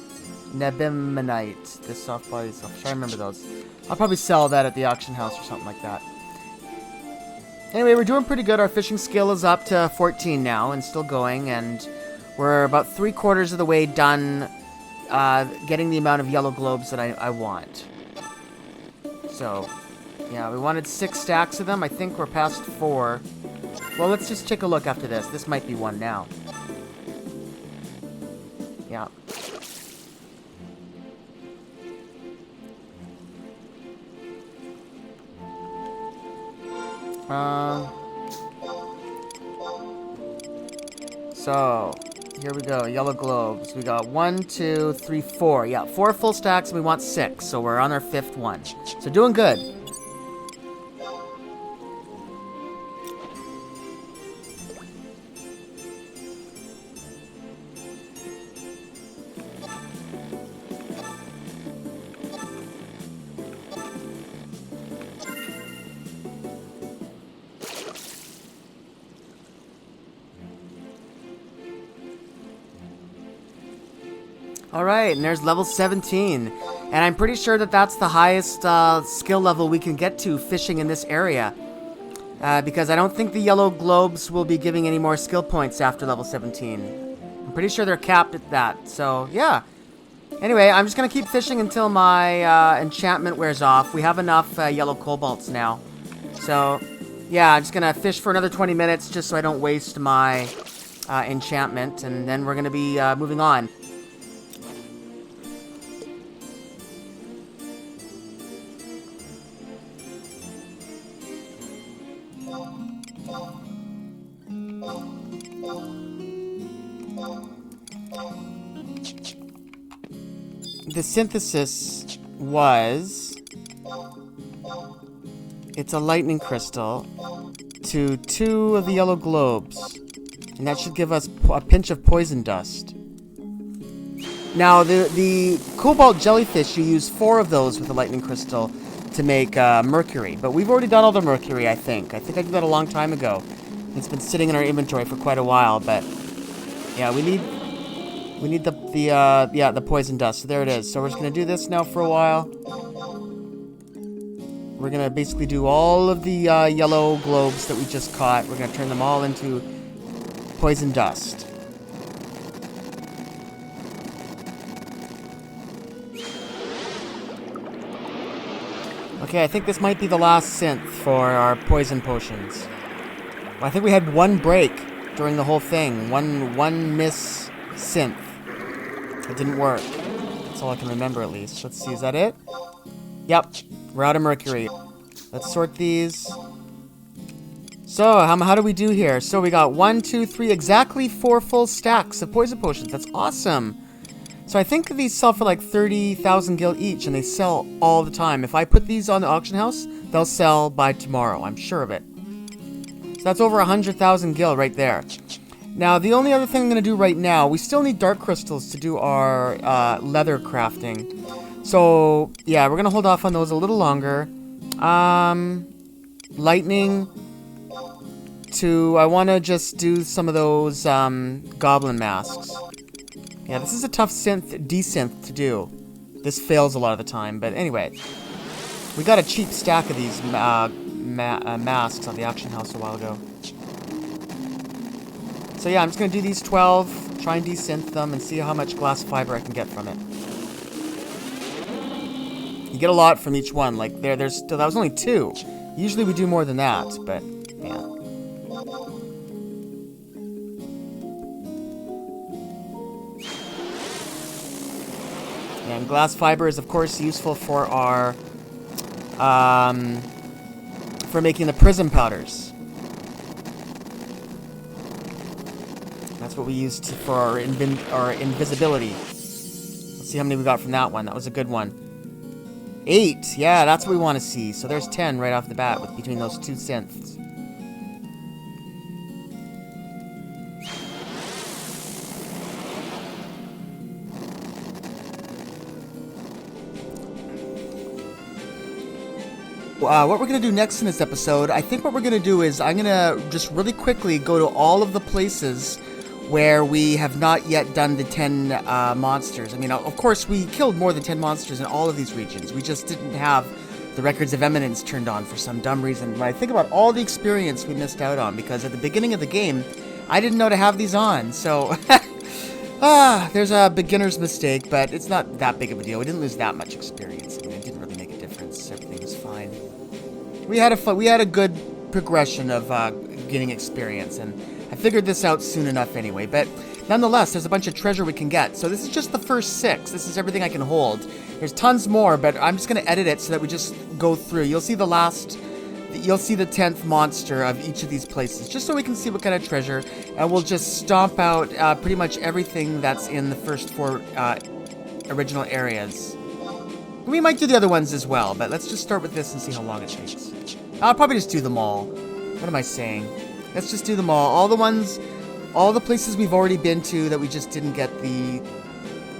S1: Nebimonite, the soft body stuff. I remember those. I'll probably sell that at the auction house or something like that. Anyway, we're doing pretty good. Our fishing skill is up to 14 now and still going, and we're about 3/4 of the way done getting the amount of yellow globes that I want. So, yeah, we wanted 6 stacks of them. I think we're past 4. Well, let's just take a look after this. This might be one now. Yeah. So, here we go. Yellow globes. We got 1, 2, 3, 4. Yeah, 4 full stacks, and we want 6. So we're on our 5th one. So doing good. Alright, and there's level 17. And I'm pretty sure that that's the highest skill level we can get to fishing in this area. Because I don't think the yellow globes will be giving any more skill points after level 17. I'm pretty sure they're capped at that. So, yeah. Anyway, I'm just going to keep fishing until my enchantment wears off. We have enough yellow cobalts now. So, yeah, I'm just going to fish for another 20 minutes just so I don't waste my enchantment. And then we're going to be moving on. The synthesis was, it's a lightning crystal to 2 of the yellow globes, and that should give us a pinch of poison dust. Now, the cobalt jellyfish, you use 4 of those with the lightning crystal to make mercury, but we've already done all the mercury, I think. I think I did that a long time ago. It's been sitting in our inventory for quite a while, but yeah, we need the poison dust. So there it is. So we're just gonna do this now for a while. We're gonna basically do all of the yellow globes that we just caught. We're gonna turn them all into poison dust. Okay, I think this might be the last synth for our poison potions. Well, I think we had 1 break during the whole thing. One miss synth. It didn't work. That's all I can remember, at least. Let's see, is that it? Yep, we're out of mercury. Let's sort these. So, how do we do here? So we got 1, 2, 3, exactly 4 full stacks of poison potions. That's awesome. So I think these sell for like 30,000 gil each, and they sell all the time. If I put these on the auction house, they'll sell by tomorrow. I'm sure of it. So that's over 100,000 gil right there. Now, the only other thing I'm going to do right now, we still need dark crystals to do our leather crafting. So, yeah, we're going to hold off on those a little longer. lightning to... I want to just do some of those goblin masks. Yeah, this is a tough desynth to do. This fails a lot of the time, but anyway. We got a cheap stack of these masks at the auction house a while ago. So yeah, I'm just going to do these 12, try and desynth them, and see how much glass fiber I can get from it. You get a lot from each one. Like, there's still... That was only 2. Usually we do more than that, but, yeah. And glass fiber is, of course, useful for our... for making the prism powders. That's what we used for our invisibility. Let's see how many we got from that one. That was a good one. 8. Yeah, that's what we want to see. So there's 10 right off the bat with between those 2 synths. What we're going to do next in this episode, I think what we're going to do is I'm going to just really quickly go to all of the places where we have not yet done the 10 monsters. I mean, of course, we killed more than 10 monsters in all of these regions. We just didn't have the Records of Eminence turned on for some dumb reason. When I think about all the experience we missed out on, because at the beginning of the game, I didn't know to have these on, so... there's a beginner's mistake, but it's not that big of a deal. We didn't lose that much experience. I mean, it didn't really make a difference. Everything was fine. We had a good progression of getting experience, and I figured this out soon enough anyway. But nonetheless, there's a bunch of treasure we can get. So this is just the first 6. This is everything I can hold. There's tons more, but I'm just going to edit it so that we just go through. You'll see the 10th monster of each of these places, just so we can see what kind of treasure, and we'll just stomp out pretty much everything that's in the first 4 original areas. We might do the other ones as well, but let's just start with this and see how long it takes. I'll probably just do them all. What am I saying? Let's just do them all. All the places we've already been to that we just didn't get the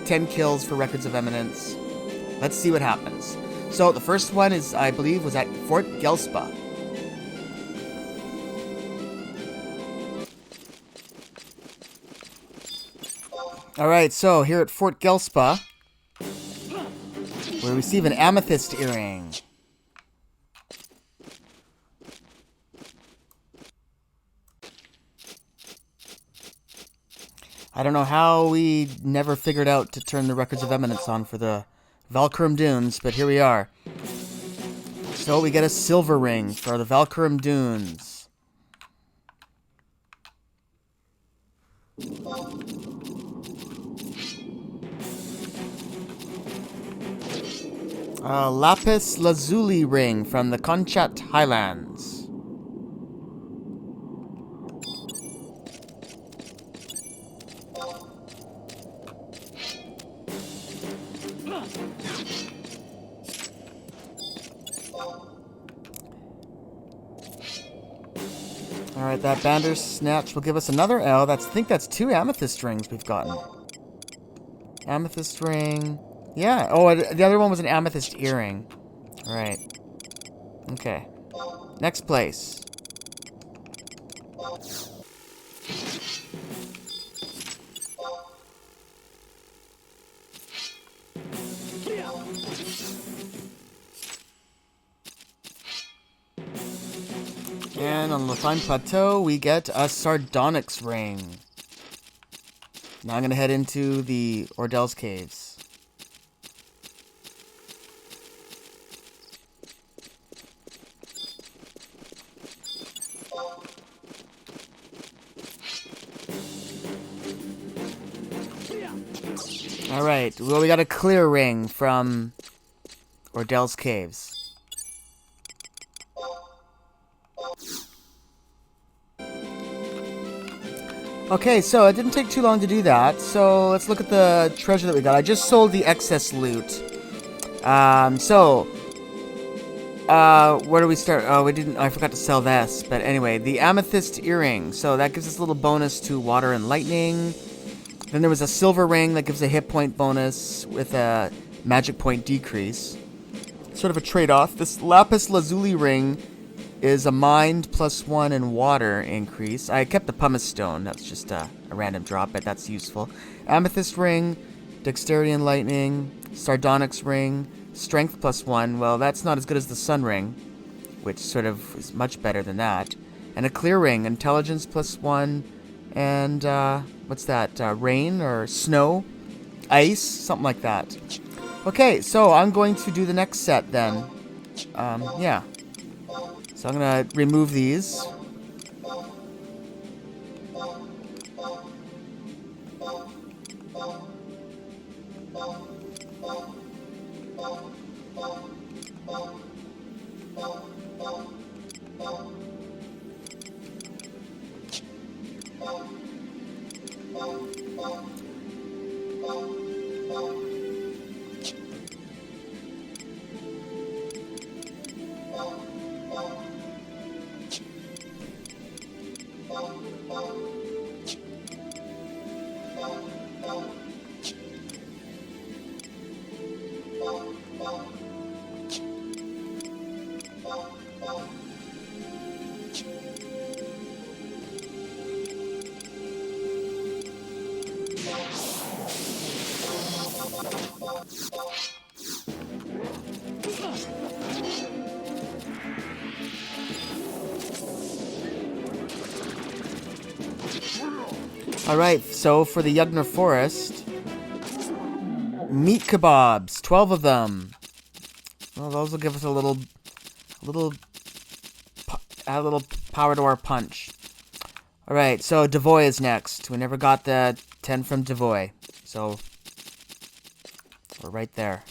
S1: 10 kills for Records of Eminence. Let's see what happens. So the first one is, I believe, was at Fort Gelspa. Alright, so here at Fort Gelspa, we receive an amethyst earring. I don't know how we never figured out to turn the Records of Eminence on for the Valkyrum Dunes, but here we are. So we get a silver ring for the Valkyrum Dunes. A lapis lazuli ring from the Conchat Highlands. Alright, that Bandersnatch will give us another L. I think that's 2 amethyst rings we've gotten. Amethyst ring. Yeah. Oh, the other one was an amethyst earring. Alright. Okay. Next place. And on the Lafine Plateau, we get a Sardonyx ring. Now I'm going to head into the Ordell's Caves. Alright, well, we got a clear ring from Ordell's Caves. Okay, so it didn't take too long to do that, so let's look at the treasure that we got. I just sold the excess loot. Where do we start? Oh, I forgot to sell this, but anyway, the amethyst earring. So that gives us a little bonus to water and lightning. Then there was a silver ring that gives a hit point bonus with a magic point decrease. Sort of a trade-off. This lapis lazuli ring is a mind +1 and water increase. I kept the pumice stone. That's just a random drop, but that's useful. Amethyst ring, dexterity and lightning, sardonyx ring, strength +1. Well, that's not as good as the sun ring, which sort of is much better than that. And a clear ring, intelligence +1, and what's that? Rain or snow, ice, something like that. Okay, so I'm going to do the next set then. Yeah. So I'm gonna remove these. Alright, so for the Yugner Forest, meat kebabs, 12 of them. Well, those will give us a little power to our punch. Alright, so Devoy is next. We never got the 10 from Devoy, so we're right there.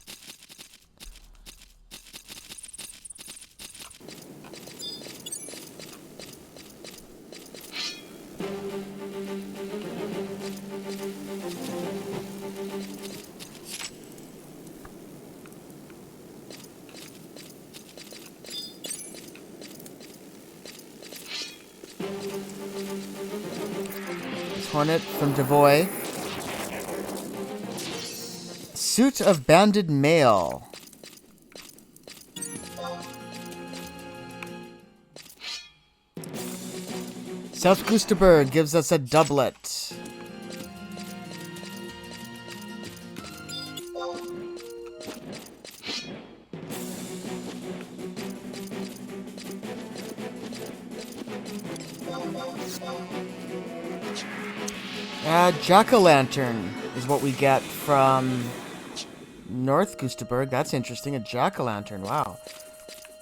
S1: Hornet from Devoy. Suit of Banded Mail. South Gustaberg gives us a doublet. Jack-o'-lantern is what we get from North Gustaberg. That's interesting. A jack-o'-lantern. Wow.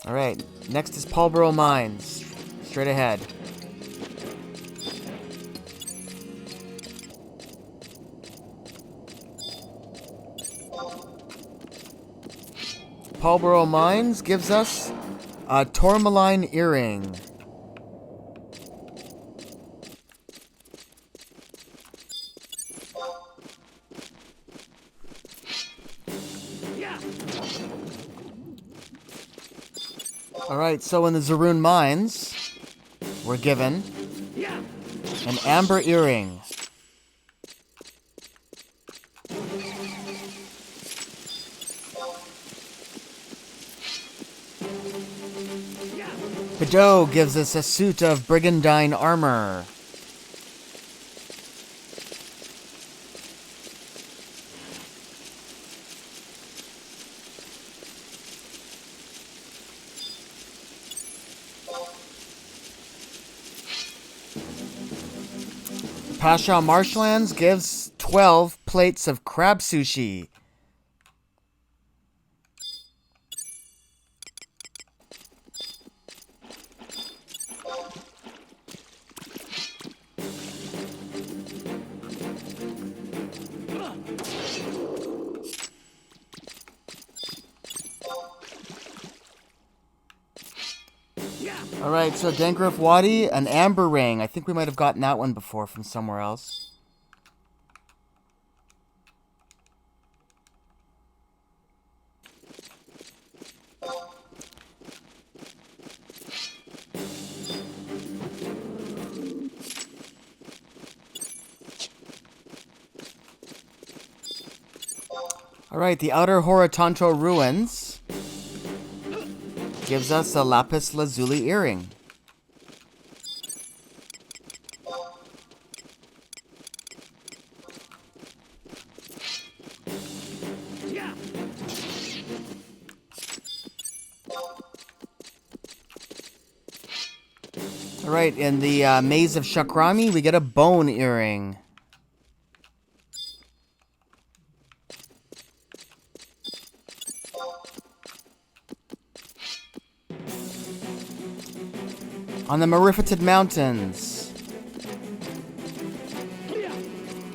S1: Alright. Next is Paulboro Mines. Straight ahead. Paulboro Mines gives us a tourmaline earring. Alright, so in the Zaroon Mines, we're given an amber earring. Bedot gives us a suit of brigandine armor. Pasha Marshlands gives 12 plates of crab sushi. Alright, so Dangrif Wadi, an amber ring. I think we might have gotten that one before from somewhere else. Alright, the Outer Horotanto Ruins. gives us a lapis lazuli earring. Alright, in the Maze of Shakrami, we get a bone earring. On the Marifated Mountains,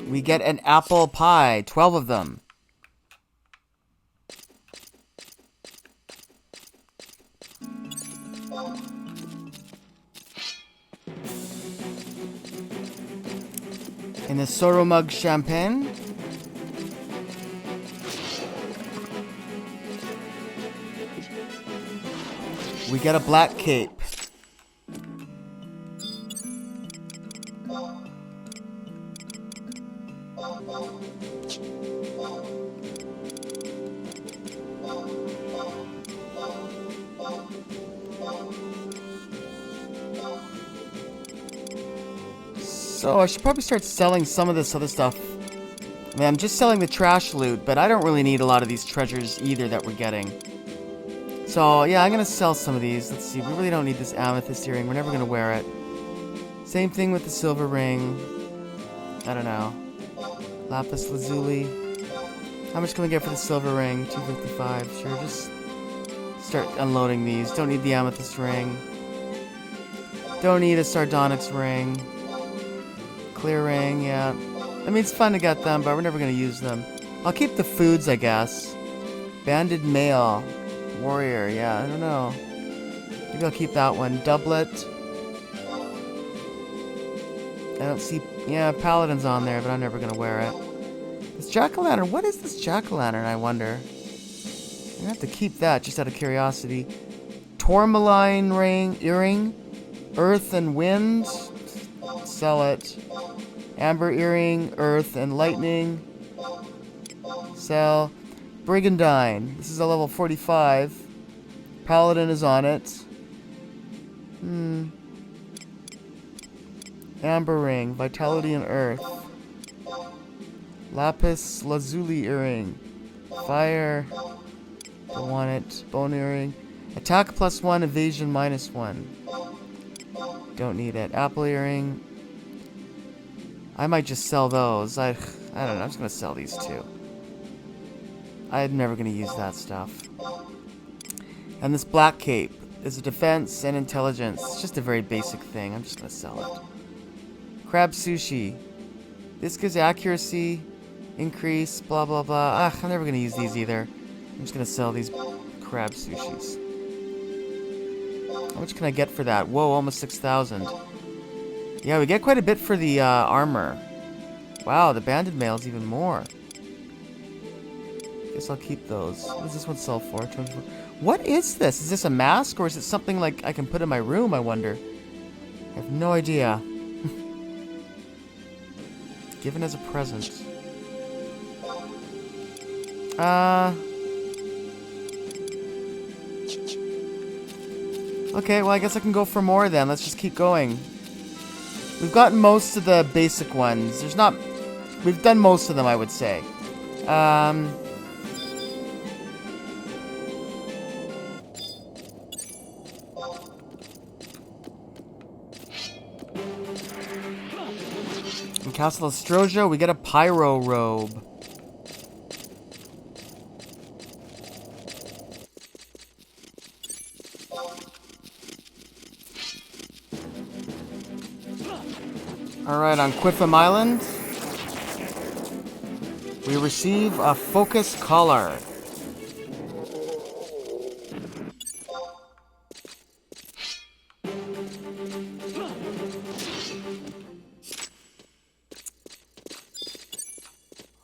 S1: we get an apple pie, 12 of them. In the Soromug Champagne, we get a black cape. So I should probably start selling some of this other stuff. I mean, I'm just selling the trash loot, but I don't really need a lot of these treasures either that we're getting. So yeah, I'm gonna sell some of these. Let's see, we really don't need this amethyst earring. We're never gonna wear it. Same thing with the silver ring. I don't know. Lapis lazuli. How much can we get for the silver ring? 255. Sure, just start unloading these. Don't need the amethyst ring. Don't need a sardonyx ring. Clear ring, yeah. I mean, it's fun to get them, but we're never going to use them. I'll keep the foods, I guess. Banded mail. Warrior, yeah, I don't know. Maybe I'll keep that one. Doublet. I don't see... Yeah, Paladin's on there, but I'm never going to wear it. This jack-o'-lantern. What is this jack-o'-lantern, I wonder? I'm going to have to keep that, just out of curiosity. Tourmaline ring, earring. Earth and wind. Sell it. Amber earring, earth and lightning. Sell. Brigandine. This is a level 45. Paladin is on it. Amber ring, vitality and earth. Lapis lazuli earring. Fire. Don't want it. Bone earring. Attack +1, evasion -1. Don't need it. Apple earring. I might just sell those. I don't know. I'm just going to sell these two. I'm never going to use that stuff. And this black cape is a defense and intelligence. It's just a very basic thing. I'm just going to sell it. Crab sushi. This gives accuracy, increase, blah, blah, blah. I'm never going to use these either. I'm just going to sell these crab sushis. How much can I get for that? Whoa, almost 6,000. Yeah, we get quite a bit for the armor. Wow, the banded mail's even more. Guess I'll keep those. What does this one sell for? What is this? Is this a mask, or is it something like I can put in my room, I wonder? I have no idea. Given as a present. Okay, well, I guess I can go for more then. Let's just keep going. We've gotten most of the basic ones. There's not... We've done most of them, I would say. In Castle Ostrosia, we get a pyro robe. Alright, on Quiffam Island, we receive a focus collar.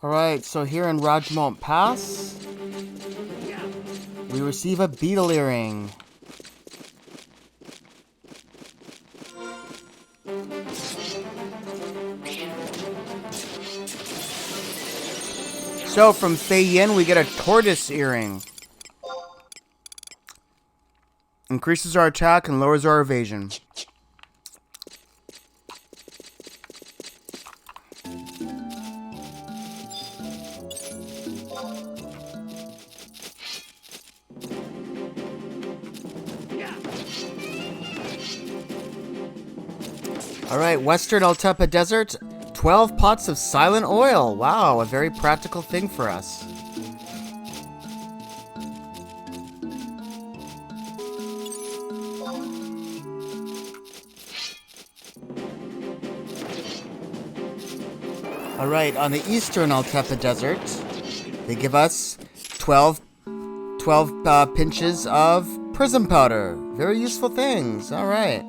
S1: Alright, so here in Rajmont Pass, we receive a beetle earring. So from Fei Yin, we get a tortoise earring. increases our attack and lowers our evasion. Alright, Western Altepa Desert, 12 pots of silent oil. Wow, a very practical thing for us. Alright, on the Eastern Altepa Desert, they give us 12 pinches of prism powder. Very useful things. Alright.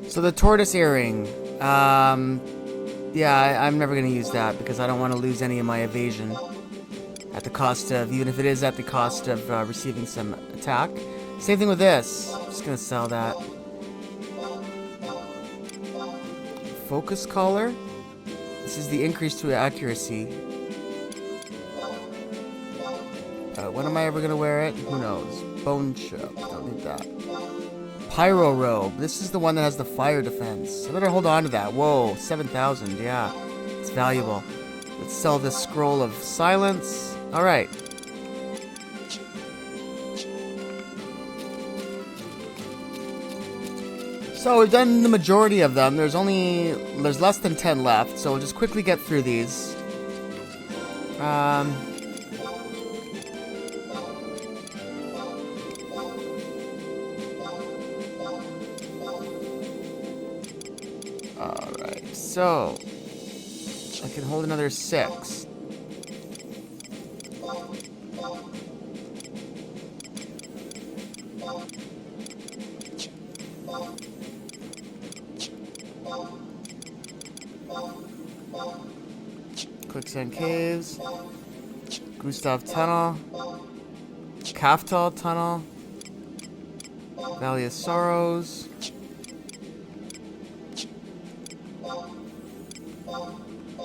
S1: So the tortoise earring, yeah, I'm never going to use that because I don't want to lose any of my evasion at the cost of, even if it is at the cost of receiving some attack. Same thing with this. I'm just going to sell that. Focus collar. This is the increase to accuracy. When am I ever going to wear it? Who knows? Bone chip. Don't need that. Pyro robe. This is the one that has the fire defense. I better hold on to that. Whoa, 7,000. Yeah, it's valuable. Let's sell this scroll of silence. All right. So we've done the majority of them. There's less than 10 left. So we'll just quickly get through these. Alright, so I can hold another 6. Quicksand Caves, Gustav Tunnel, Kaftal Tunnel, Valley of Sorrows,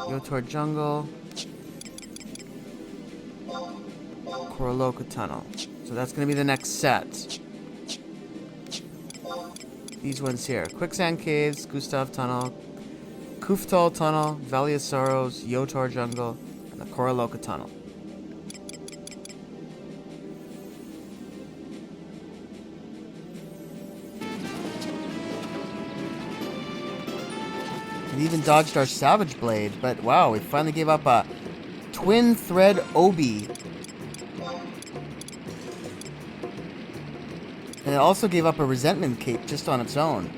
S1: Yotor Jungle, Koroloka Tunnel. So that's going to be the next set. These ones here. Quicksand Caves, Gustav Tunnel, Kuftal Tunnel, Valley of Sorrows, Yotor Jungle, and the Koroloka Tunnel. We even dodged our Savage Blade, but wow, we finally gave up a Twin Thread Obi. And it also gave up a Resentment Cape just on its own.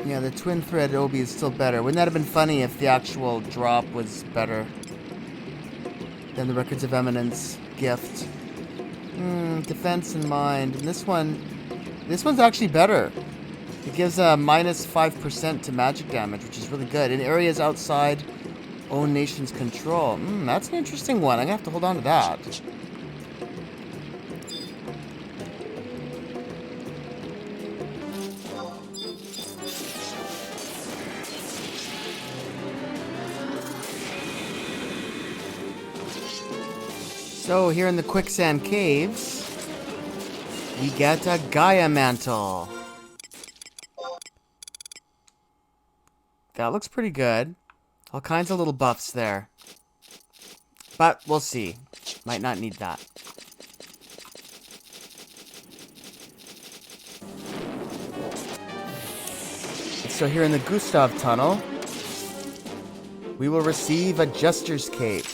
S1: Yeah, the Twin Thread Obi is still better. Wouldn't that have been funny if the actual drop was better than the Records of Eminence gift? Defense and Mind. And this one's actually better. It gives a minus 5% to magic damage, which is really good. In areas outside own nation's control. That's an interesting one. I'm going to have to hold on to that. So here in the Quicksand Caves, we get a Gaia Mantle. That looks pretty good. All kinds of little buffs there. But we'll see. Might not need that. So here in the Gustav Tunnel, we will receive a Jester's Cape.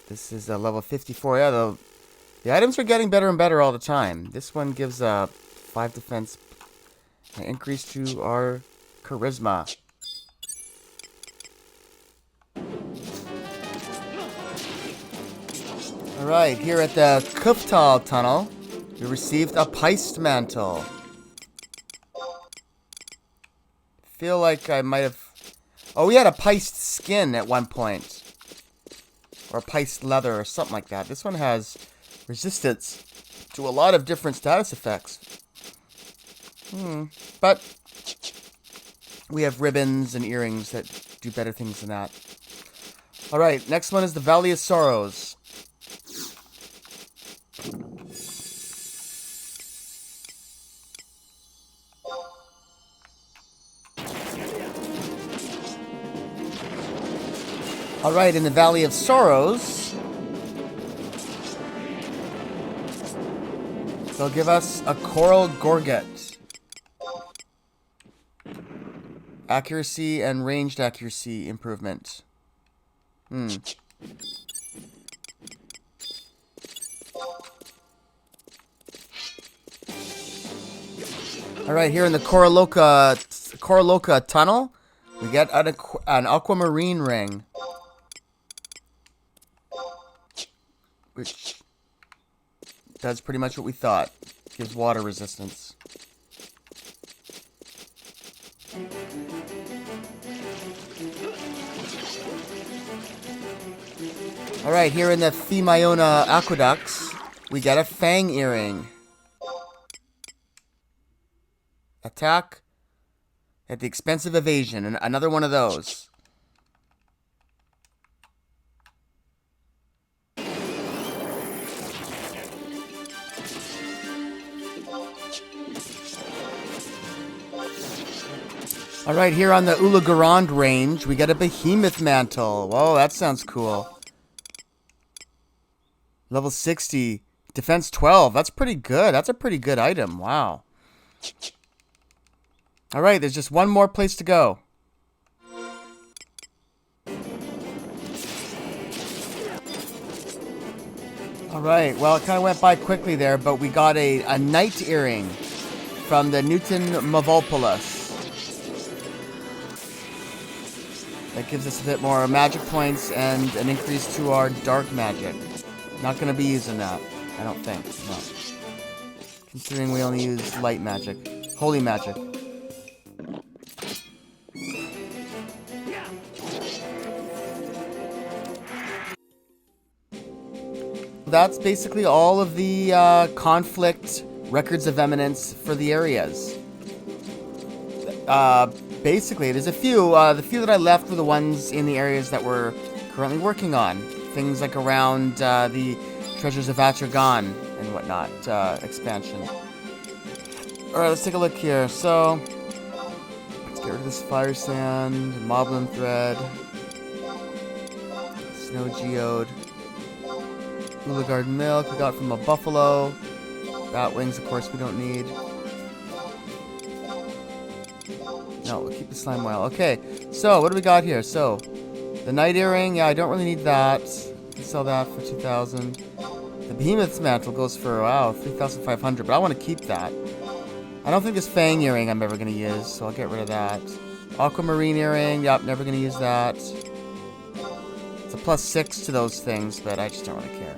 S1: This is a level 54. Yeah, the items are getting better and better all the time. This one gives a 5 defense, an increase to our charisma. Alright, here at the Kuftal Tunnel, we received a Peist Mantle. Feel like I might have Oh, we had a piced skin at one point. Or piced leather or something like that. This one has resistance to a lot of different status effects. But we have ribbons and earrings that do better things than that. Alright, next one is the Valley of Sorrows. Alright, in the Valley of Sorrows, they'll give us a Coral Gorget. Accuracy and ranged accuracy improvement. Alright, here in the Koraloka Tunnel, we get an aquamarine ring. Which does pretty much what we thought. Gives water resistance. Alright, here in the Themiona Aqueducts, we get a Fang Earring. Attack at the expense of evasion. And another one of those. Alright, here on the Ulagarand range, we get a Behemoth Mantle. Whoa, that sounds cool. Level 60. Defense 12. That's pretty good. That's a pretty good item. Wow. Alright, there's just one more place to go. Alright, well, it kind of went by quickly there, but we got a Night Earring from the Newton Mavopoulos. That gives us a bit more magic points and an increase to our dark magic. Not going to be using that, I don't think. No. Considering we only use light magic. Holy magic. That's basically all of the conflict records of eminence for the areas. Basically, there's a few. The few that I left were the ones in the areas that we're currently working on. Things like around the Treasures of Atragon and whatnot expansion. Alright, let's take a look here. So, let's get rid of this Fire Sand, Moblin Thread, Snow Geode, Ulagard Milk we got from a Buffalo, Bat Wings, of course, we don't need. No, we'll keep the Slime Whale. Okay, so what do we got here? So, the Night Earring, yeah, I don't really need that. Can sell that for 2,000. The Behemoth's Mantle goes for, wow, 3,500, but I want to keep that. I don't think this Fang Earring I'm ever going to use, so I'll get rid of that. Aquamarine Earring, yep, never going to use that. It's a +6 to those things, but I just don't really care.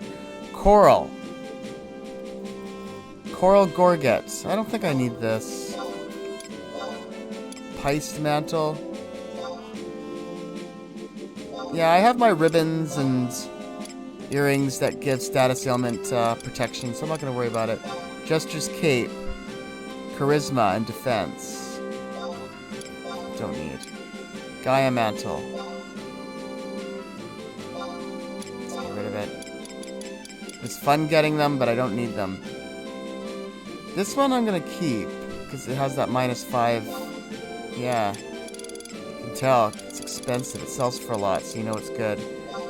S1: Coral. Coral Gorget. I don't think I need this. Piced Mantle. Yeah, I have my ribbons and earrings that give status ailment protection, so I'm not going to worry about it. Jester's Cape. Charisma and Defense. Don't need. Gaia Mantle. Let's get rid of it. It's fun getting them, but I don't need them. This one I'm going to keep, because it has that -5. Yeah. You can tell. It's expensive. It sells for a lot, so you know it's good.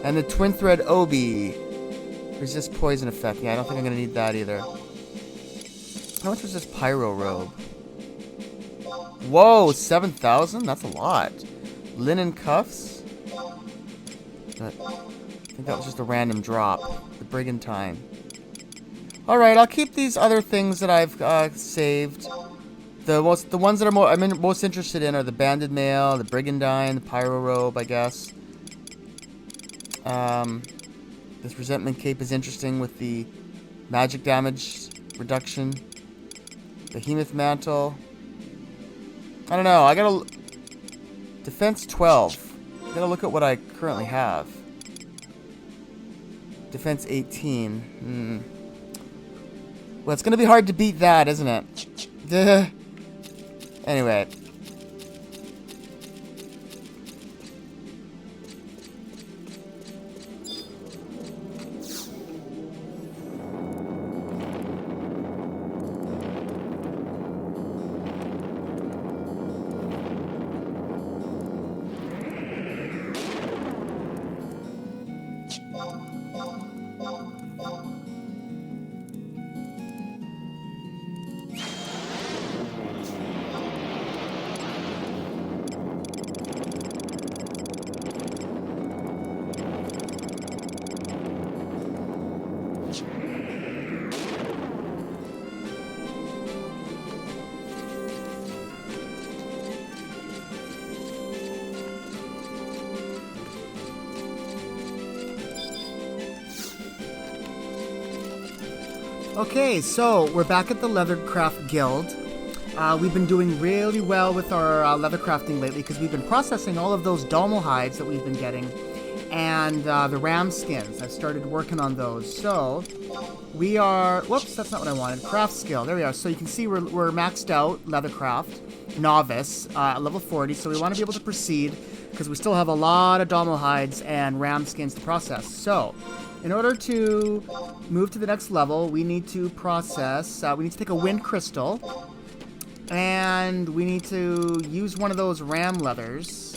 S1: And the Twin Thread Obi. Resist Poison Effect. Yeah, I don't think I'm going to need that either. How much was this Pyro Robe? Whoa, 7,000? That's a lot. Linen Cuffs? But I think that was just a random drop. The Brigantine. Alright, I'll keep these other things that I've saved. The ones that I'm most interested in are the Banded Mail, the Brigandine, the Pyro Robe, I guess. This Resentment Cape is interesting with the magic damage reduction. Behemoth Mantle. I don't know. I gotta Defense 12. Gotta look at what I currently have. Defense 18. Well, it's gonna be hard to beat that, isn't it? Duh. Anyway. Okay, so we're back at the Leathercraft Guild. We've been doing really well with our leather crafting lately because we've been processing all of those Dommel hides that we've been getting and the ram skins. I've started working on those. So we are... Whoops, that's not what I wanted. Craft skill. There we are. So you can see we're maxed out Leathercraft, Novice, at level 40. So we want to be able to proceed because we still have a lot of Dommel hides and ram skins to process. So... in order to move to the next level, we need to process, we need to take a wind crystal, and we need to use one of those ram leathers,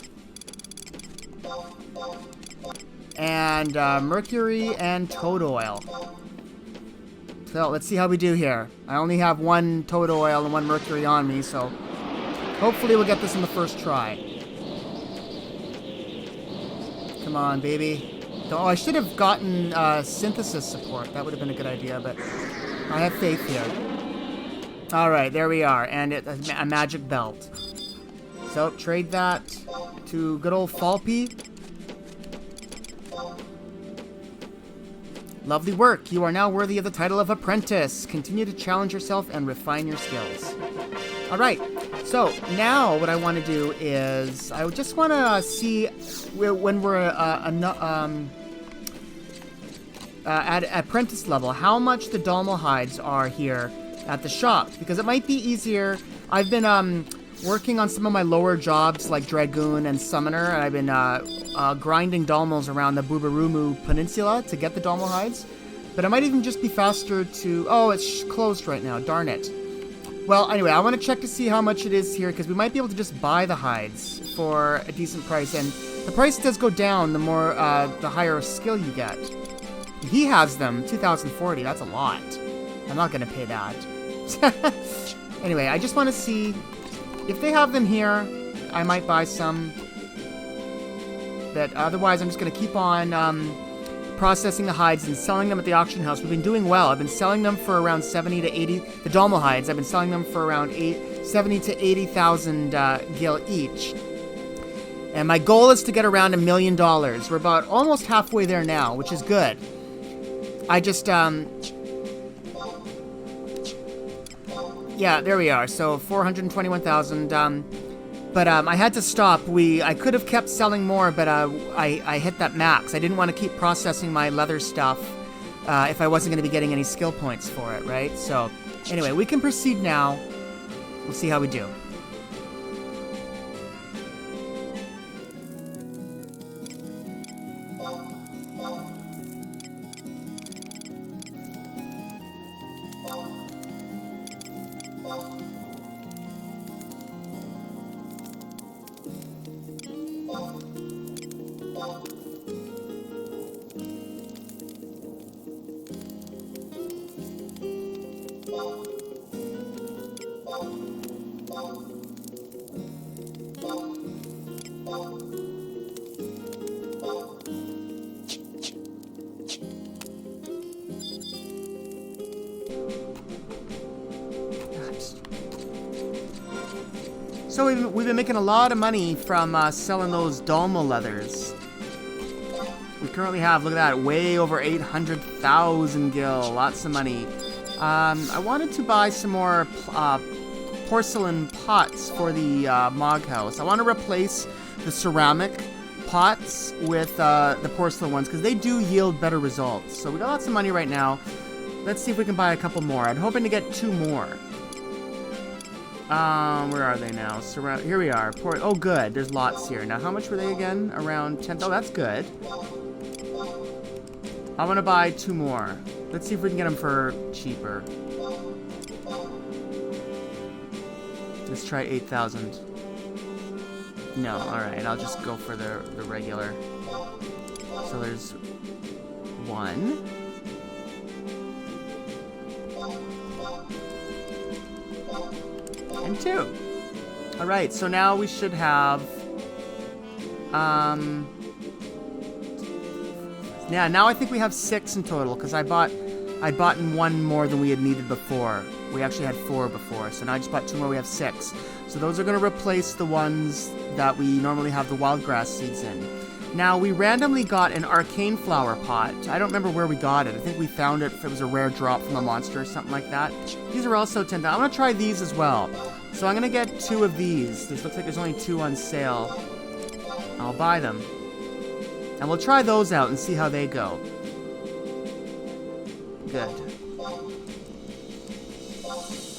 S1: and mercury and toad oil. So let's see how we do here. I only have one toad oil and one mercury on me, so hopefully we'll get this in the first try. Come on, baby. Oh, I should have gotten synthesis support. That would have been a good idea, but I have faith here. Alright, there we are. And a magic belt. So, trade that to good old Falpy. Lovely work. You are now worthy of the title of Apprentice. Continue to challenge yourself and refine your skills. Alright, so now what I want to do is... I just want to see when we're at apprentice level, how much the Dommel hides are here at the shop, because it might be easier. I've been working on some of my lower jobs like Dragoon and Summoner, and I've been grinding Dommels around the Bubarumu Peninsula to get the Dommel hides, but it might even just be faster to... Oh, it's closed right now, darn it. Well, anyway, I want to check to see how much it is here, because we might be able to just buy the hides for a decent price, and the price does go down the more, the higher skill you get. He has them, 2040, that's a lot. I'm not going to pay that. Anyway, I just want to see if they have them here. I might buy some. But otherwise, I'm just going to keep on processing the hides and selling them at the auction house. We've been doing well. I've been selling them for around 70 to 80. The Dommel hides, I've been selling them for around 70 to 80,000 gil each. And my goal is to get around $1 million. We're about almost halfway there now, which is good. I just, yeah, there we are. So 421,000. But I had to stop. I could have kept selling more, but I hit that max. I didn't want to keep processing my leather stuff if I wasn't going to be getting any skill points for it, right? So anyway, we can proceed now. We'll see how we do. So we've been making a lot of money from selling those Dommel leathers. We currently have, look at that, way over 800,000 gil. Lots of money. I wanted to buy some more porcelain pots for the Mog House. I want to replace the ceramic pots with the porcelain ones, because they do yield better results. So we got lots of money right now. Let's see if we can buy a couple more. I'm hoping to get 2 more. Where are they now? Here we are. Oh, good. There's lots here. Now, how much were they again? Around 10. Oh, that's good. I want to buy 2 more. Let's see if we can get them for cheaper. Let's try 8,000. No, alright. I'll just go for the regular. So there's 1. And 2. Alright, so now we should have... Yeah, now I think we have 6 in total, because I bought in 1 more than we had needed before. We actually had 4 before, so now I just bought 2 more, we have 6. So those are going to replace the ones that we normally have the wild grass seeds in. Now, we randomly got an arcane flower pot. I don't remember where we got it. I think we found it if it was a rare drop from a monster or something like that. These are also 10. I'm going to try these as well. So I'm going to get 2 of these. This looks like there's only 2 on sale. I'll buy them. And we'll try those out and see how they go. Good.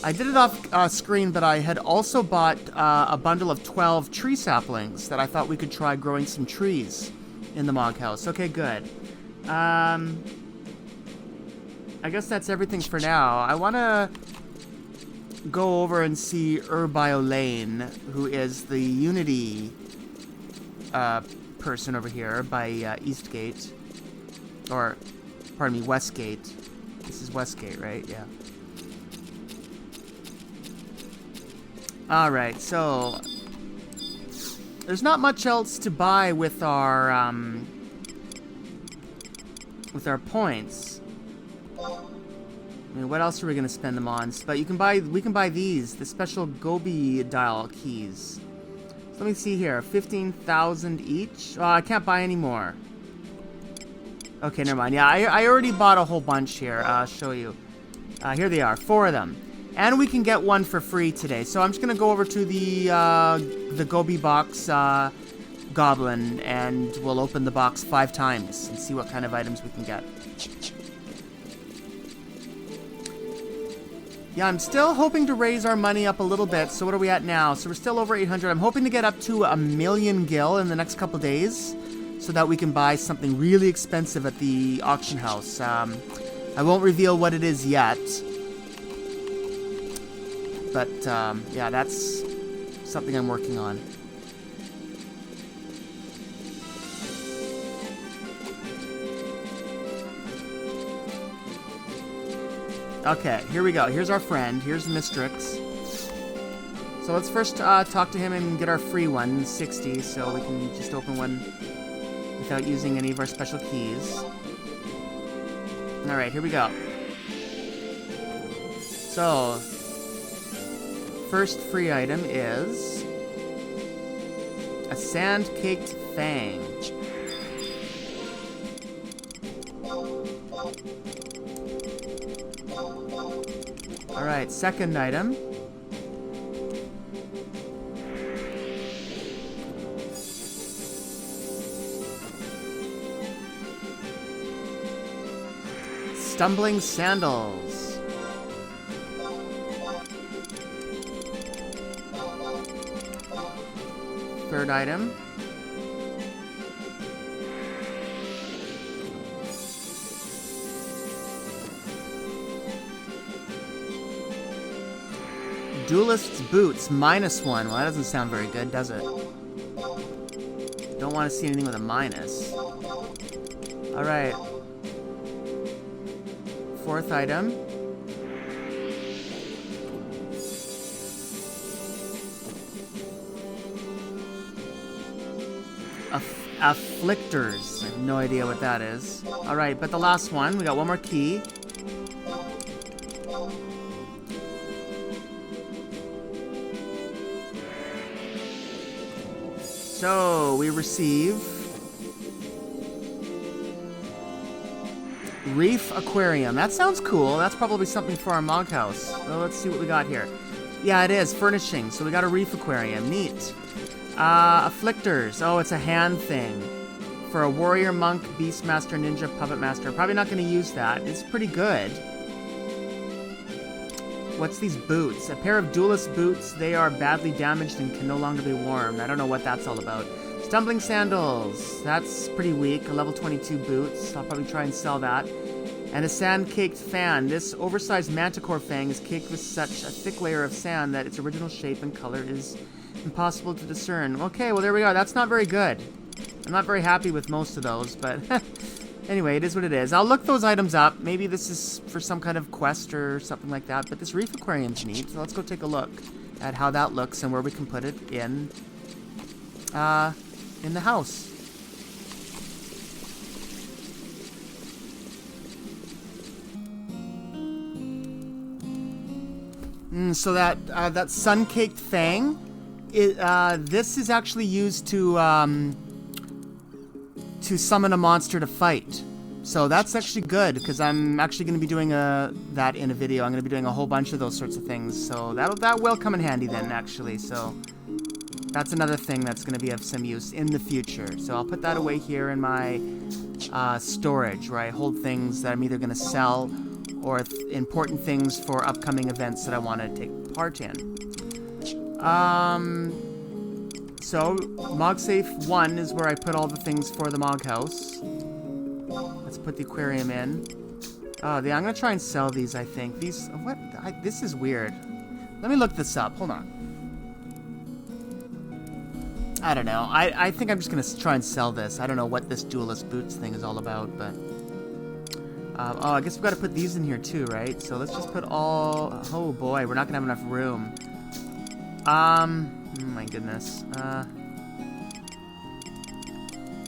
S1: I did it off screen, but I had also bought a bundle of 12 tree saplings that I thought we could try growing some trees in the Mog House. Okay, good. I guess that's everything for now. I want to go over and see Urbiolane, who is the Unity person over here by Eastgate. Or, pardon me, Westgate. This is Westgate, right? Yeah. Alright, so there's not much else to buy with our points. I mean, what else are we gonna spend them on? But we can buy these, the special Gobi dial keys. So let me see here, 15,000 each. Oh, I can't buy any more. Okay, never mind. Yeah, I already bought a whole bunch here. I'll show you. Here they are, 4 of them. And we can get 1 for free today. So I'm just going to go over to the Gobi box goblin, and we'll open the box 5 times and see what kind of items we can get. Yeah, I'm still hoping to raise our money up a little bit. So what are we at now? So we're still over 800. I'm hoping to get up to 1,000,000 gil in the next couple days so that we can buy something really expensive at the auction house. I won't reveal what it is yet. But, yeah, that's something I'm working on. Okay, here we go. Here's our friend. Here's Mistrix. So let's first talk to him and get our free one, 60, so we can just open one without using any of our special keys. Alright, here we go. So... first free item is a sand-caked fang. Alright, second item. Stumbling sandals. Third item. Duelist's boots, -1. Well, that doesn't sound very good, does it? Don't want to see anything with a minus. Alright. Fourth item. Afflictors. I have no idea what that is. Alright, but the last one. We got 1 more key. So, we receive... Reef Aquarium. That sounds cool. That's probably something for our Mog House. So let's see what we got here. Yeah, it is. Furnishing. So we got a Reef Aquarium. Neat. Afflictors. Oh, it's a hand thing. For a warrior, monk, beastmaster, ninja, puppet master. Probably not going to use that. It's pretty good. What's these boots? A pair of duelist boots. They are badly damaged and can no longer be worn. I don't know what that's all about. Stumbling sandals. That's pretty weak. A level 22 boots. I'll probably try and sell that. And a sand-caked fan. This oversized manticore fang is caked with such a thick layer of sand that its original shape and color is impossible to discern. Okay, well, there we go. That's not very good. I'm not very happy with most of those, but anyway, it is what it is. I'll look those items up. Maybe this is for some kind of quest or something like that, but this reef aquarium's neat, so let's go take a look at how that looks and where we can put it in the house. So that sun-caked fang, this is actually used to summon a monster to fight. So that's actually good, because I'm actually going to be doing that in a video. I'm going to be doing a whole bunch of those sorts of things. So that will come in handy then, actually. So that's another thing that's going to be of some use in the future. So I'll put that away here in my storage, where I hold things that I'm either going to sell or important things for upcoming events that I want to take part in. So, Mog Safe 1 is where I put all the things for the Mog House. Let's put the aquarium in. I'm going to try and sell these, I think. These, what? This is weird. Let me look this up. Hold on. I don't know. I think I'm just going to try and sell this. I don't know what this duelist boots thing is all about, but... I guess we've got to put these in here too, right? So let's just put all... Oh boy, we're not going to have enough room. Oh my goodness. I'm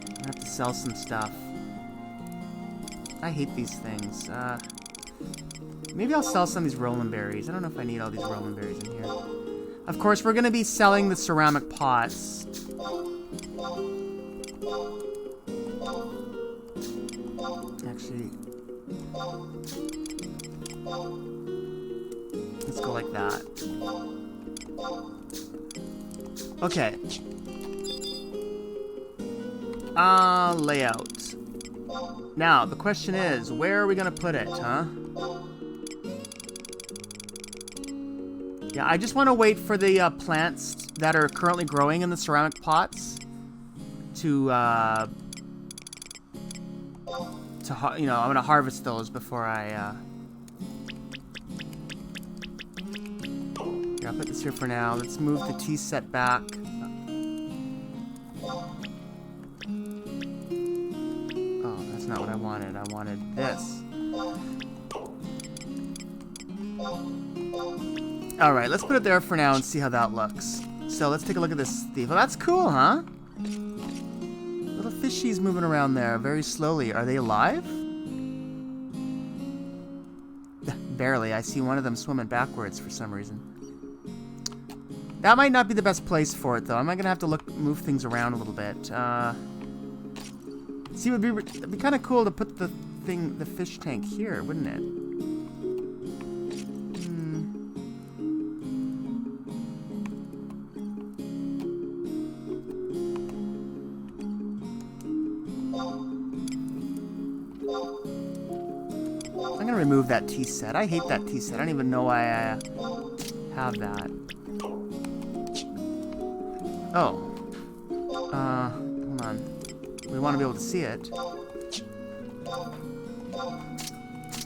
S1: gonna have to sell some stuff. I hate these things. Maybe I'll sell some of these Roland berries. I don't know if I need all these Roland berries in here. Of course, we're going to be selling the ceramic pots. Actually... let's go like that. Okay. Layout. Now, the question is, where are we gonna put it, huh? Yeah, I just want to wait for the plants that are currently growing in the ceramic pots to I'm gonna harvest those before I I'll put this here for now. Let's move the tea set back. Oh, that's not what I wanted. I wanted this. Alright, let's put it there for now and see how that looks. So let's take a look at this thief. Oh, that's cool, huh? Little fishies moving around there very slowly. Are they alive? Barely. I see one of them swimming backwards for some reason. That might not be the best place for it, though. I'm going to have to move things around a little bit. See, it'd be kind of cool to put the fish tank here, wouldn't it? I'm going to remove that tea set. I hate that tea set. I don't even know why I have that. Oh. Hold on. We want to be able to see it.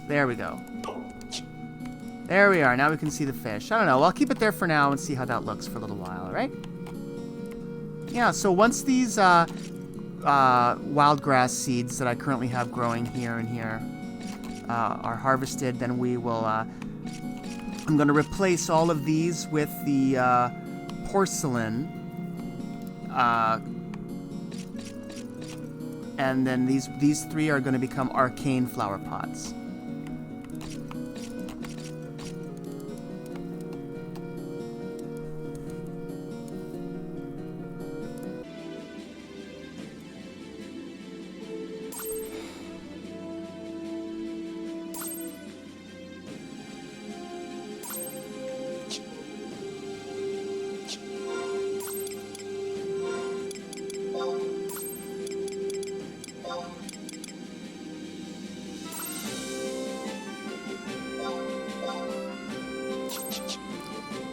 S1: There we go. There we are. Now we can see the fish. I don't know. I'll keep it there for now and see how that looks for a little while, alright? Yeah, so once these wild grass seeds that I currently have growing here and here are harvested, then we will... I'm going to replace all of these with the porcelain. And then these three are going to become arcane flower pots.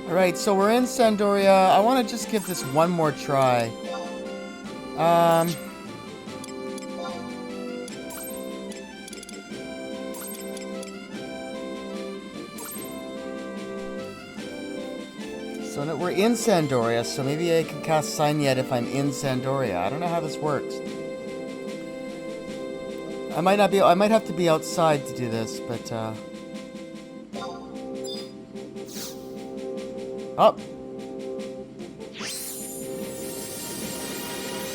S1: Alright, so we're in Sandoria. I want to just give this one more try. So we're in Sandoria, so maybe I can cast Sign Yet if I'm in Sandoria. I don't know how this works. I might have to be outside to do this, but oh.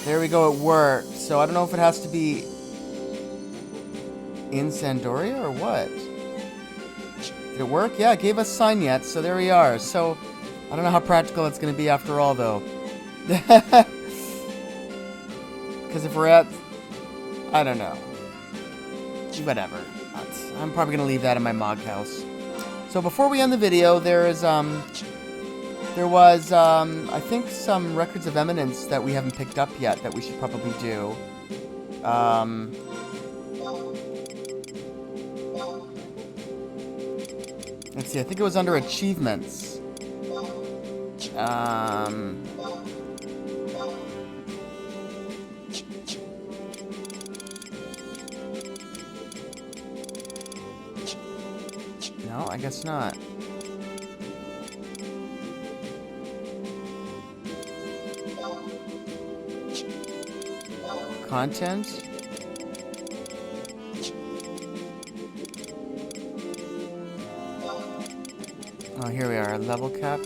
S1: There we go, it worked. So I don't know if it has to be in Sandoria or what. Did it work? Yeah, it gave us Sign Yet, so there we are. So I don't know how practical it's going to be after all, though. Because if we're at... I don't know. Whatever. I'm probably going to leave that in my Mog house. So before we end the video, there was, I think, some Records of Eminence that we haven't picked up yet that we should probably do. Let's see, I think it was under Achievements. No, I guess not. Content? Oh, here we are. Level cap.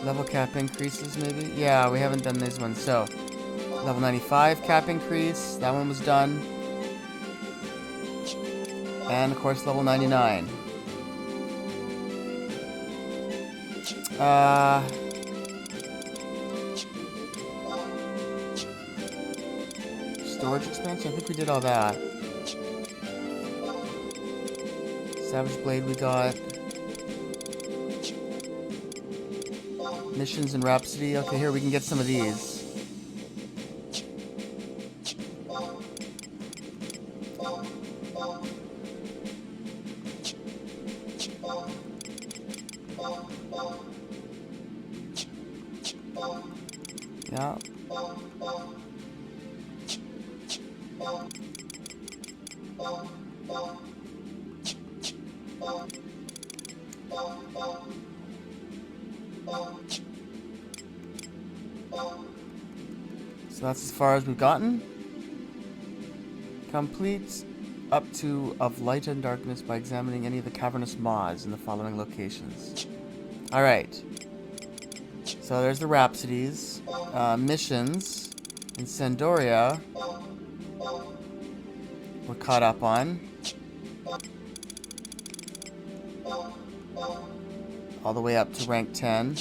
S1: Level cap increases, maybe? Yeah, we haven't done this one. So, level 95 cap increase. That one was done. And, of course, level 99. Storage expansion? I think we did all that. Savage Blade we got. Missions and Rhapsody. Okay, here we can get some of these. Yeah. So that's as far as we've gotten. Complete up to Of Light and Darkness by examining any of the cavernous maws in the following locations. Alright. So there's the Rhapsodies. Missions in Sandoria we're caught up on. All the way up to rank 10.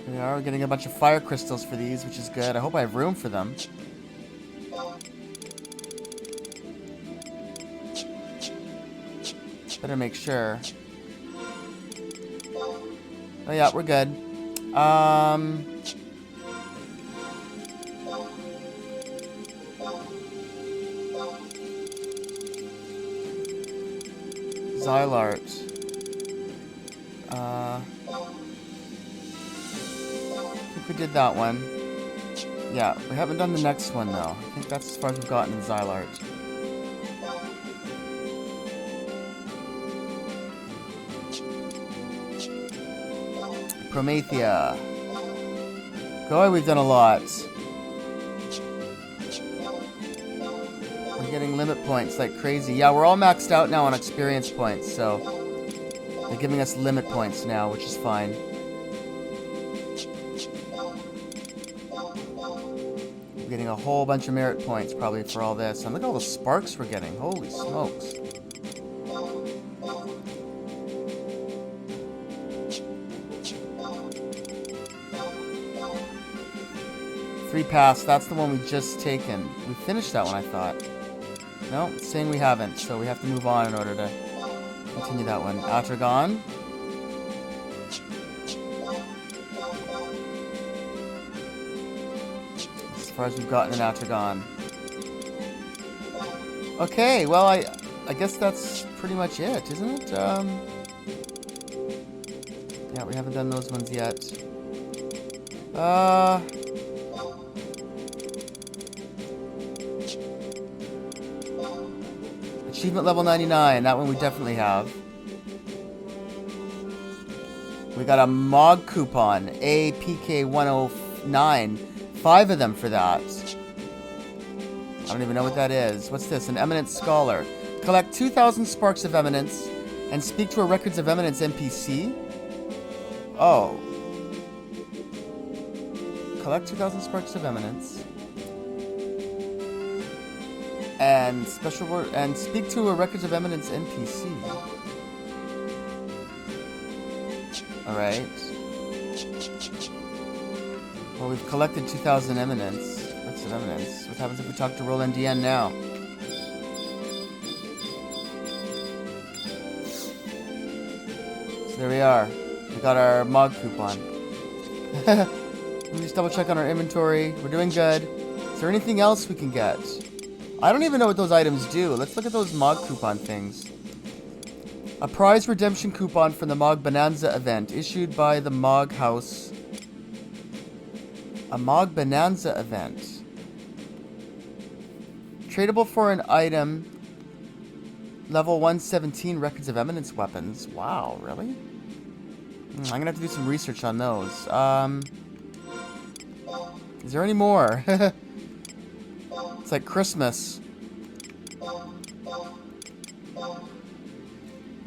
S1: We are getting a bunch of fire crystals for these, which is good. I hope I have room for them. Better make sure. Oh yeah, we're good. Xylart. I think we did that one. Yeah, we haven't done the next one though. I think that's as far as we've gotten in Xylart. Promethea. Boy, we've done a lot. We're getting limit points like crazy. Yeah, we're all maxed out now on experience points, so they're giving us limit points now, which is fine. We're getting a whole bunch of merit points probably for all this. And look at all the sparks we're getting. Holy smokes. Free pass, that's the one we just taken. We finished that one, I thought. No, it's saying we haven't, so we have to move on in order to continue that one. Atragon. As far as we've gotten in Atragon. Okay, well, I guess that's pretty much it, isn't it? Yeah, we haven't done those ones yet. Achievement level 99. That one we definitely have. We got a MOG coupon. APK109. 5 of them for that. I don't even know what that is. What's this? An Eminent Scholar. Collect 2,000 Sparks of Eminence and speak to a Records of Eminence NPC. Oh. Collect 2,000 Sparks of Eminence. And special word and speak to a Records of Eminence NPC. Alright. Well, we've collected 2,000 Eminence. Records of Eminence. What happens if we talk to Roland DN now? So there we are. We got our MOG coupon. Let me just double check on our inventory. We're doing good. Is there anything else we can get? I don't even know what those items do. Let's look at those MOG coupon things. A prize redemption coupon from the MOG Bonanza event issued by the MOG House. A MOG Bonanza event. Tradable for an item. Level 117 Records of Eminence weapons. Wow, really? I'm gonna have to do some research on those. Is there any more? It's like Christmas.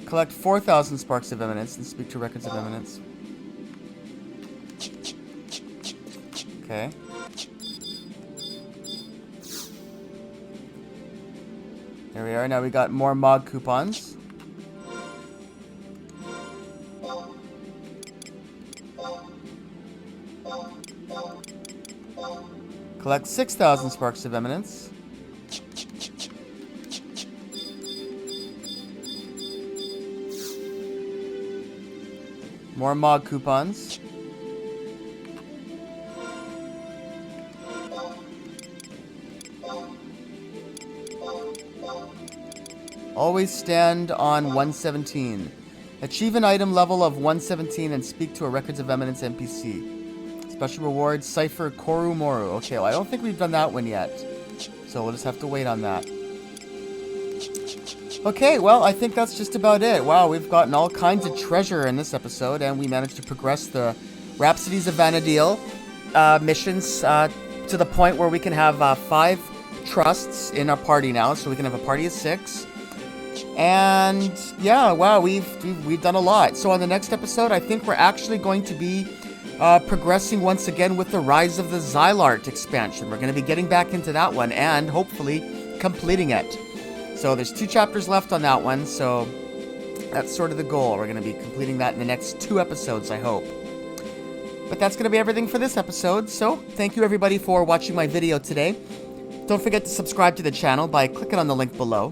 S1: Collect 4,000 Sparks of Eminence and speak to Records of Eminence. Okay. There we are. Now we got more MOG coupons. Collect 6,000 Sparks of Eminence. More MOG coupons. Always stand on 117. Achieve an item level of 117 and speak to a Records of Eminence NPC. Special reward, Cypher Koru Moru. Okay, well, I don't think we've done that one yet. So we'll just have to wait on that. Okay, well, I think that's just about it. Wow, we've gotten all kinds of treasure in this episode, and we managed to progress the Rhapsodies of Vana'diel missions to the point where we can have 5 trusts in our party now, so we can have a party of 6. And yeah, wow, we've done a lot. So on the next episode, I think we're actually going to be progressing once again with the Rise of the Xylart expansion. We're going to be getting back into that one and hopefully completing it. So there's 2 chapters left on that one, so that's sort of the goal. We're going to be completing that in the next 2 episodes, I hope. But that's going to be everything for this episode, so thank you everybody for watching my video today. Don't forget to subscribe to the channel by clicking on the link below.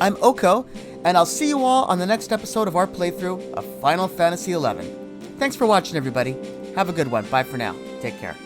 S1: I'm Oko, and I'll see you all on the next episode of our playthrough of Final Fantasy XI. Thanks for watching, everybody. Have a good one. Bye for now. Take care.